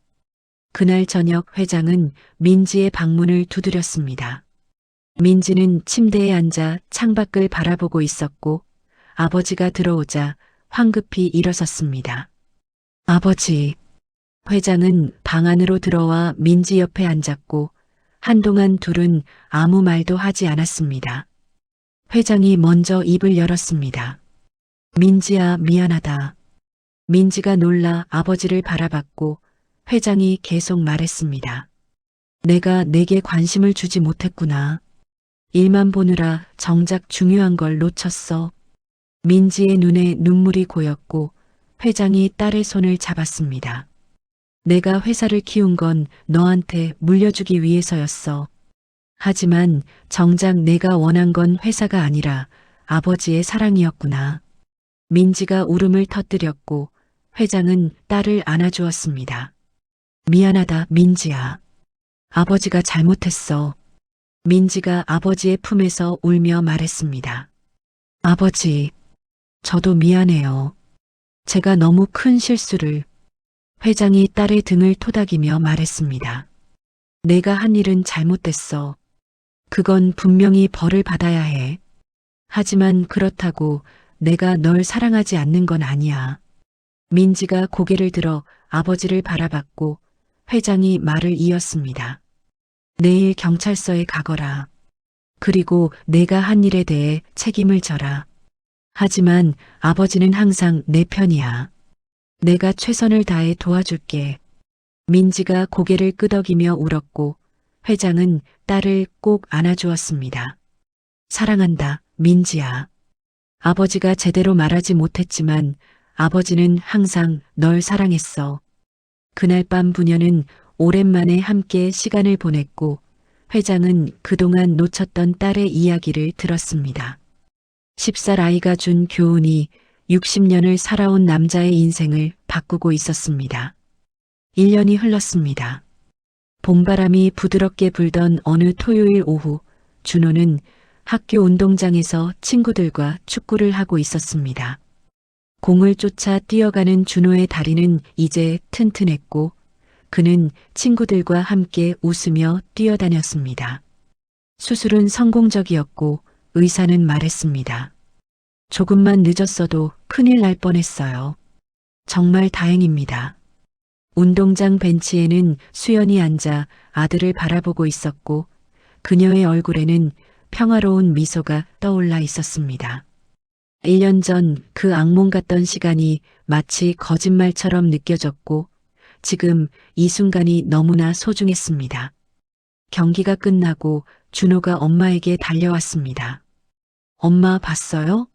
그날 저녁 회장은 민지의 방문을 두드렸습니다. 민지는 침대에 앉아 창밖을 바라보고 있었고 아버지가 들어오자 황급히 일어섰습니다. 아버지. 회장은 방 안으로 들어와 민지 옆에 앉았고 한동안 둘은 아무 말도 하지 않았습니다. 회장이 먼저 입을 열었습니다. 민지야, 미안하다. 민지가 놀라 아버지를 바라봤고 회장이 계속 말했습니다. 내가 내게 관심을 주지 못했구나. 일만 보느라 정작 중요한 걸 놓쳤어. 민지의 눈에 눈물이 고였고 회장이 딸의 손을 잡았습니다. 내가 회사를 키운 건 너한테 물려주기 위해서였어. 하지만 정작 내가 원한 건 회사가 아니라 아버지의 사랑이었구나. 민지가 울음을 터뜨렸고 회장은 딸을 안아주었습니다. 미안하다, 민지야. 아버지가 잘못했어. 민지가 아버지의 품에서 울며 말했습니다. 아버지, 저도 미안해요. 제가 너무 큰 실수를. 회장이 딸의 등을 토닥이며 말했습니다. 내가 한 일은 잘못됐어. 그건 분명히 벌을 받아야 해. 하지만 그렇다고 내가 널 사랑하지 않는 건 아니야. 민지가 고개를 들어 아버지를 바라봤고 회장이 말을 이었습니다. 내일 경찰서에 가거라. 그리고 내가 한 일에 대해 책임을 져라. 하지만 아버지는 항상 내 편이야. 내가 최선을 다해 도와줄게. 민지가 고개를 끄덕이며 울었고 회장은 딸을 꼭 안아주었습니다. 사랑한다, 민지야. 아버지가 제대로 말하지 못했지만 아버지는 항상 널 사랑했어. 그날 밤 부녀는 오랜만에 함께 시간을 보냈고 회장은 그동안 놓쳤던 딸의 이야기를 들었습니다. 10살 아이가 준 교훈이 60년을 살아온 남자의 인생을 바꾸고 있었습니다. 1년이 흘렀습니다. 봄바람이 부드럽게 불던 어느 토요일 오후 준호는 학교 운동장에서 친구들과 축구를 하고 있었습니다. 공을 쫓아 뛰어가는 준호의 다리는 이제 튼튼했고 그는 친구들과 함께 웃으며 뛰어다녔습니다. 수술은 성공적이었고 의사는 말했습니다. 조금만 늦었어도 큰일 날 뻔했어요. 정말 다행입니다. 운동장 벤치에는 수연이 앉아 아들을 바라보고 있었고 그녀의 얼굴에는 평화로운 미소가 떠올라 있었습니다. 1년 전 그 악몽 같던 시간이 마치 거짓말처럼 느껴졌고 지금 이 순간이 너무나 소중했습니다. 경기가 끝나고 준호가 엄마에게 달려왔습니다. 엄마 봤어요?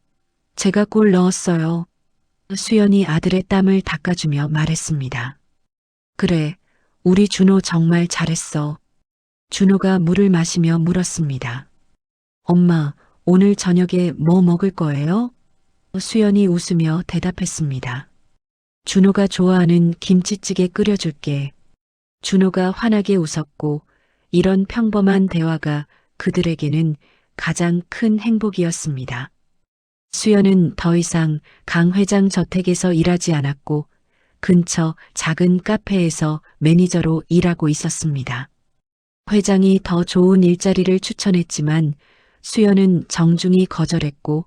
제가 골 넣었어요. 수연이 아들의 땀을 닦아주며 말했습니다. 그래, 우리 준호 정말 잘했어. 준호가 물을 마시며 물었습니다. 엄마, 오늘 저녁에 뭐 먹을 거예요? 수연이 웃으며 대답했습니다. 준호가 좋아하는 김치찌개 끓여줄게. 준호가 환하게 웃었고 이런 평범한 대화가 그들에게는 가장 큰 행복이었습니다. 수연은 더 이상 강 회장 저택에서 일하지 않았고 근처 작은 카페에서 매니저로 일하고 있었습니다. 회장이 더 좋은 일자리를 추천했지만 수연은 정중히 거절했고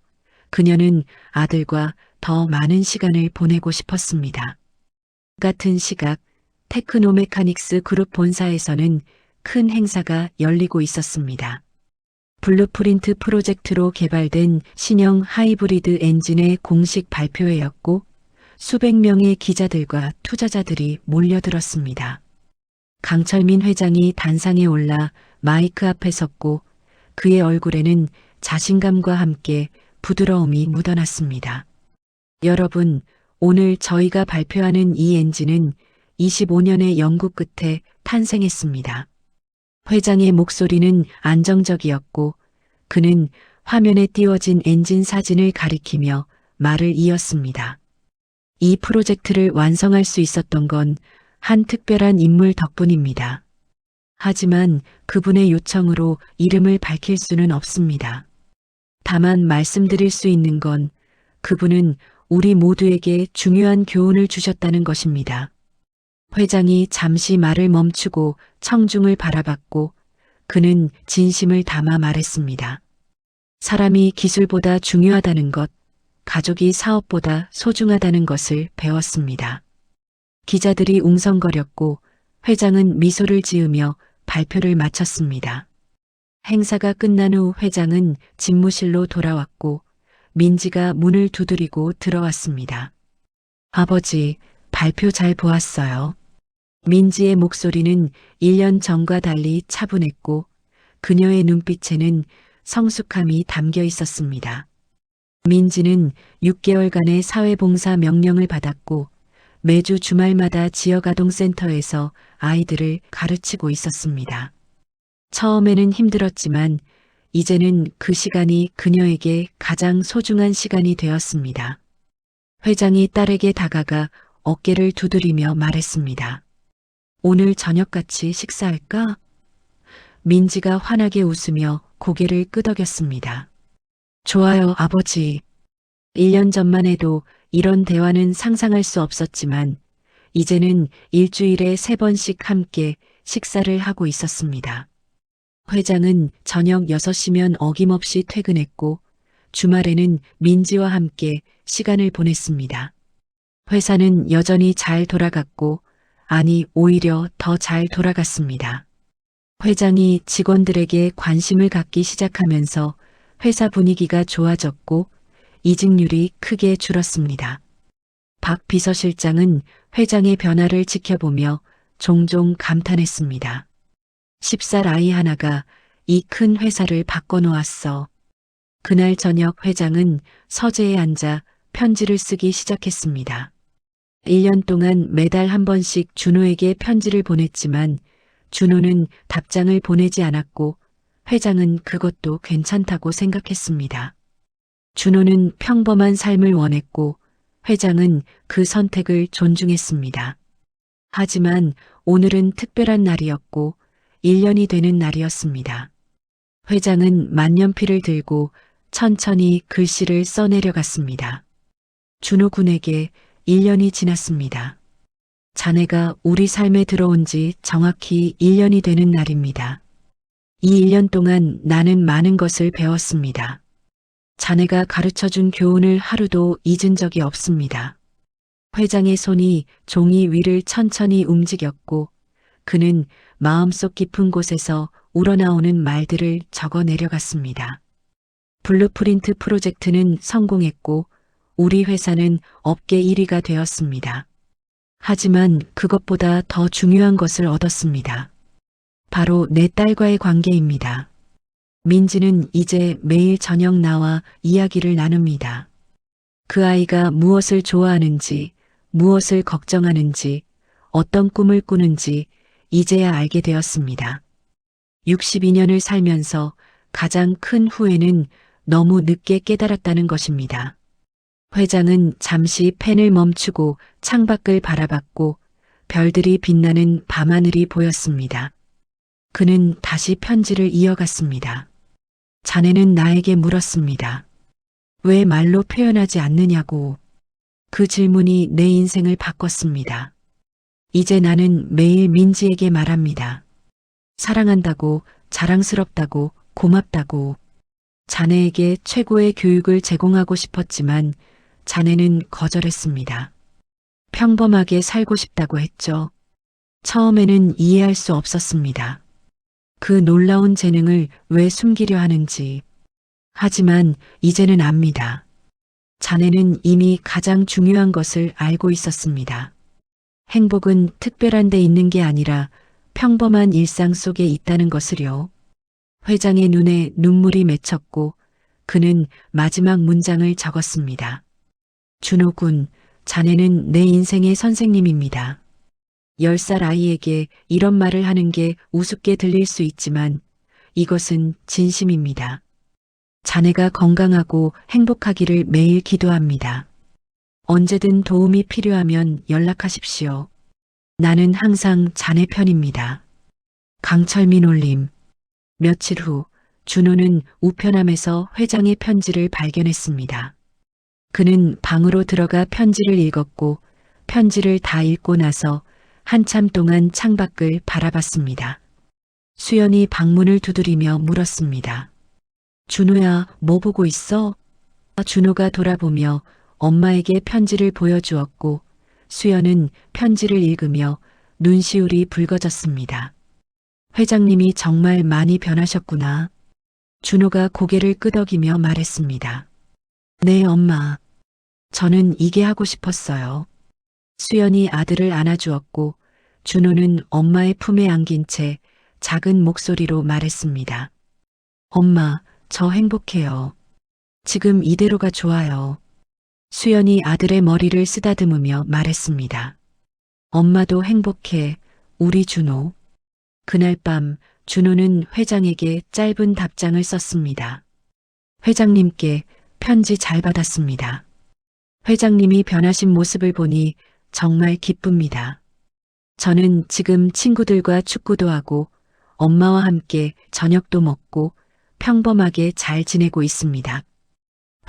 그녀는 아들과 더 많은 시간을 보내고 싶었습니다. 같은 시각 테크노메카닉스 그룹 본사에서는 큰 행사가 열리고 있었습니다. 블루프린트 프로젝트로 개발된 신형 하이브리드 엔진의 공식 발표회였고 수백 명의 기자들과 투자자들이 몰려들었습니다. 강철민 회장이 단상에 올라 마이크 앞에 섰고 그의 얼굴에는 자신감과 함께 부드러움이 묻어났습니다. 여러분, 오늘 저희가 발표하는 이 엔진은 25년의 연구 끝에 탄생했습니다. 회장의 목소리는 안정적이었고 그는 화면에 띄워진 엔진 사진을 가리키며 말을 이었습니다. 이 프로젝트를 완성할 수 있었던 건 한 특별한 인물 덕분입니다. 하지만 그분의 요청으로 이름을 밝힐 수는 없습니다. 다만 말씀드릴 수 있는 건 그분은 우리 모두에게 중요한 교훈을 주셨다는 것입니다. 회장이 잠시 말을 멈추고 청중을 바라봤고 그는 진심을 담아 말했습니다. 사람이 기술보다 중요하다는 것, 가족이 사업보다 소중하다는 것을 배웠습니다. 기자들이 웅성거렸고 회장은 미소를 지으며 발표를 마쳤습니다. 행사가 끝난 후 회장은 집무실로 돌아왔고 민지가 문을 두드리고 들어왔습니다. 아버지, 발표 잘 보았어요. 민지의 목소리는 1년 전과 달리 차분했고 그녀의 눈빛에는 성숙함이 담겨 있었습니다. 민지는 6개월간의 사회봉사 명령을 받았고 매주 주말마다 지역아동센터에서 아이들을 가르치고 있었습니다. 처음에는 힘들었지만 이제는 그 시간이 그녀에게 가장 소중한 시간이 되었습니다. 회장이 딸에게 다가가 어깨를 두드리며 말했습니다. 오늘 저녁 같이 식사할까? 민지가 환하게 웃으며 고개를 끄덕였습니다. 좋아요, 아버지. 1년 전만 해도 이런 대화는 상상할 수 없었지만 이제는 일주일에 3번씩 함께 식사를 하고 있었습니다. 회장은 저녁 6시면 어김없이 퇴근했고 주말에는 민지와 함께 시간을 보냈습니다. 회사는 여전히 잘 돌아갔고 아니 오히려 더 잘 돌아갔습니다. 회장이 직원들에게 관심을 갖기 시작하면서 회사 분위기가 좋아졌고 이직률이 크게 줄었습니다. 박 비서실장은 회장의 변화를 지켜보며 종종 감탄했습니다. 10살 아이 하나가 이 큰 회사를 바꿔놓았어. 그날 저녁 회장은 서재에 앉아 편지를 쓰기 시작했습니다. 1년 동안 매달 한 번씩 준호에게 편지를 보냈지만 준호는 답장을 보내지 않았고 회장은 그것도 괜찮다고 생각했습니다. 준호는 평범한 삶을 원했고 회장은 그 선택을 존중했습니다. 하지만 오늘은 특별한 날이었고 1년이 되는 날이었습니다. 회장은 만년필을 들고 천천히 글씨를 써내려갔습니다. 준호 군에게 1년이 지났습니다. 자네가 우리 삶에 들어온 지 정확히 1년이 되는 날입니다. 이 1년 동안 나는 많은 것을 배웠습니다. 자네가 가르쳐준 교훈을 하루도 잊은 적이 없습니다. 회장의 손이 종이 위를 천천히 움직였고 그는 마음속 깊은 곳에서 우러나오는 말들을 적어 내려갔습니다. 블루프린트 프로젝트는 성공했고 우리 회사는 업계 1위가 되었습니다. 하지만 그것보다 더 중요한 것을 얻었습니다. 바로 내 딸과의 관계입니다. 민지는 이제 매일 저녁 나와 이야기를 나눕니다. 그 아이가 무엇을 좋아하는지, 무엇을 걱정하는지, 어떤 꿈을 꾸는지 이제야 알게 되었습니다. 62년을 살면서 가장 큰 후회는 너무 늦게 깨달았다는 것입니다. 회장은 잠시 펜을 멈추고 창밖을 바라봤고 별들이 빛나는 밤하늘이 보였습니다. 그는 다시 편지를 이어갔습니다. 자네는 나에게 물었습니다. 왜 말로 표현하지 않느냐고. 그 질문이 내 인생을 바꿨습니다. 이제 나는 매일 민지에게 말합니다. 사랑한다고, 자랑스럽다고, 고맙다고. 자네에게 최고의 교육을 제공하고 싶었지만 자네는 거절했습니다. 평범하게 살고 싶다고 했죠. 처음에는 이해할 수 없었습니다. 그 놀라운 재능을 왜 숨기려 하는지. 하지만 이제는 압니다. 자네는 이미 가장 중요한 것을 알고 있었습니다. 행복은 특별한 데 있는 게 아니라 평범한 일상 속에 있다는 것을요. 회장의 눈에 눈물이 맺혔고 그는 마지막 문장을 적었습니다. 준호 군, 자네는 내 인생의 선생님입니다. 10살 아이에게 이런 말을 하는 게 우습게 들릴 수 있지만 이것은 진심입니다. 자네가 건강하고 행복하기를 매일 기도합니다. 언제든 도움이 필요하면 연락하십시오. 나는 항상 자네 편입니다. 강철민 올림. 며칠 후 준호는 우편함에서 회장의 편지를 발견했습니다. 그는 방으로 들어가 편지를 읽었고 편지를 다 읽고 나서 한참 동안 창밖을 바라봤습니다. 수연이 방문을 두드리며 물었습니다. 준호야, 뭐 보고 있어? 준호가 돌아보며 엄마에게 편지를 보여주었고 수연은 편지를 읽으며 눈시울이 붉어졌습니다. 회장님이 정말 많이 변하셨구나. 준호가 고개를 끄덕이며 말했습니다. 네, 엄마. 저는 이게 하고 싶었어요. 수연이 아들을 안아주었고 준호는 엄마의 품에 안긴 채 작은 목소리로 말했습니다. 엄마, 저 행복해요. 지금 이대로가 좋아요. 수연이 아들의 머리를 쓰다듬으며 말했습니다. 엄마도 행복해, 우리 준호. 그날 밤 준호는 회장에게 짧은 답장을 썼습니다. 회장님께 편지 잘 받았습니다. 회장님이 변하신 모습을 보니 정말 기쁩니다. 저는 지금 친구들과 축구도 하고 엄마와 함께 저녁도 먹고 평범하게 잘 지내고 있습니다.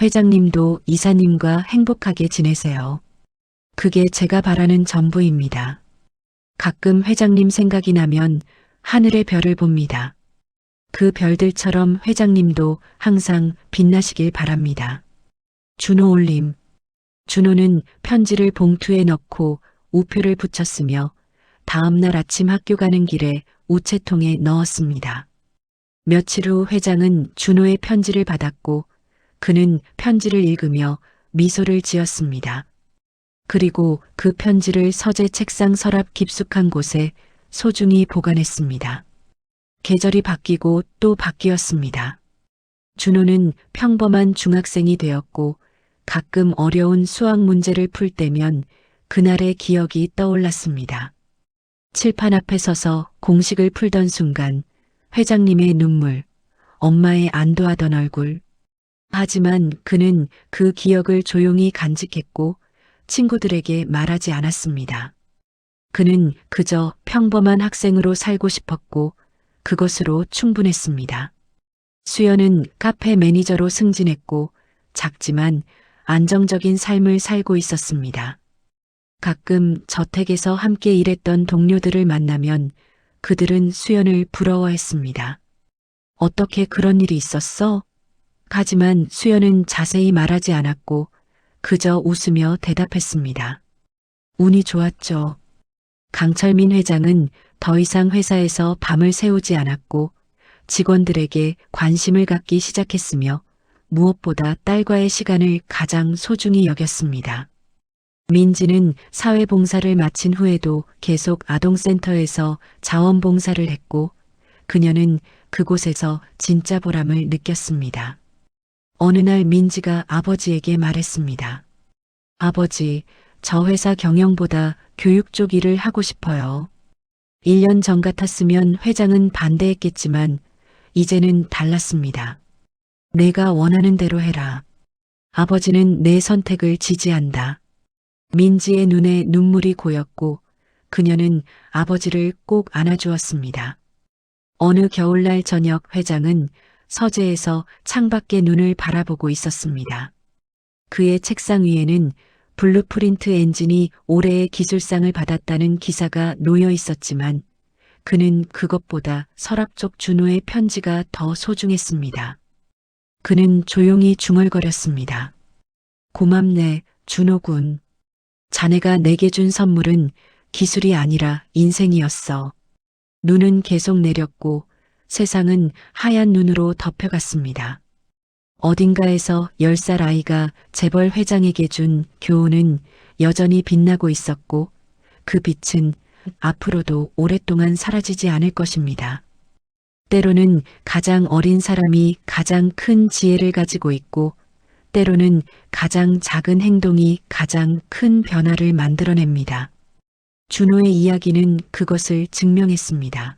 회장님도 이사님과 행복하게 지내세요. 그게 제가 바라는 전부입니다. 가끔 회장님 생각이 나면 하늘의 별을 봅니다. 그 별들처럼 회장님도 항상 빛나시길 바랍니다. 준호 올림. 준호는 편지를 봉투에 넣고 우표를 붙였으며 다음날 아침 학교 가는 길에 우체통에 넣었습니다. 며칠 후 회장은 준호의 편지를 받았고 그는 편지를 읽으며 미소를 지었습니다. 그리고 그 편지를 서재 책상 서랍 깊숙한 곳에 소중히 보관했습니다. 계절이 바뀌고 또 바뀌었습니다. 준호는 평범한 중학생이 되었고 가끔 어려운 수학 문제를 풀 때면 그날의 기억이 떠올랐습니다. 칠판 앞에 서서 공식을 풀던 순간 회장님의 눈물, 엄마의 안도하던 얼굴. 하지만 그는 그 기억을 조용히 간직했고 친구들에게 말하지 않았습니다. 그는 그저 평범한 학생으로 살고 싶었고 그것으로 충분했습니다. 수연은 카페 매니저로 승진했고 작지만 안정적인 삶을 살고 있었습니다. 가끔 저택에서 함께 일했던 동료들을 만나면 그들은 수연을 부러워했습니다. 어떻게 그런 일이 있었어? 하지만 수연은 자세히 말하지 않았고 그저 웃으며 대답했습니다. 운이 좋았죠. 강철민 회장은 더 이상 회사에서 밤을 새우지 않았고 직원들에게 관심을 갖기 시작했으며 무엇보다 딸과의 시간을 가장 소중히 여겼습니다. 민지는 사회봉사를 마친 후에도 계속 아동센터에서 자원봉사를 했고 그녀는 그곳에서 진짜 보람을 느꼈습니다. 어느 날 민지가 아버지에게 말했습니다. 아버지, 저 회사 경영보다 교육 쪽 일을 하고 싶어요. 1년 전 같았으면 회장은 반대했겠지만 이제는 달랐습니다. 내가 원하는 대로 해라. 아버지는 내 선택을 지지한다. 민지의 눈에 눈물이 고였고 그녀는 아버지를 꼭 안아주었습니다. 어느 겨울날 저녁 회장은 서재에서 창밖에 눈을 바라보고 있었습니다. 그의 책상 위에는 블루프린트 엔진이 올해의 기술상을 받았다는 기사가 놓여 있었지만 그는 그것보다 서랍 쪽 준호의 편지가 더 소중했습니다. 그는 조용히 중얼거렸습니다. 고맙네, 준호군. 자네가 내게 준 선물은 기술이 아니라 인생이었어. 눈은 계속 내렸고 세상은 하얀 눈으로 덮여갔습니다. 어딘가에서 10살 아이가 재벌 회장에게 준 교훈은 여전히 빛나고 있었고 그 빛은 앞으로도 오랫동안 사라지지 않을 것입니다. 때로는 가장 어린 사람이 가장 큰 지혜를 가지고 있고 때로는 가장 작은 행동이 가장 큰 변화를 만들어냅니다. 준호의 이야기는 그것을 증명했습니다.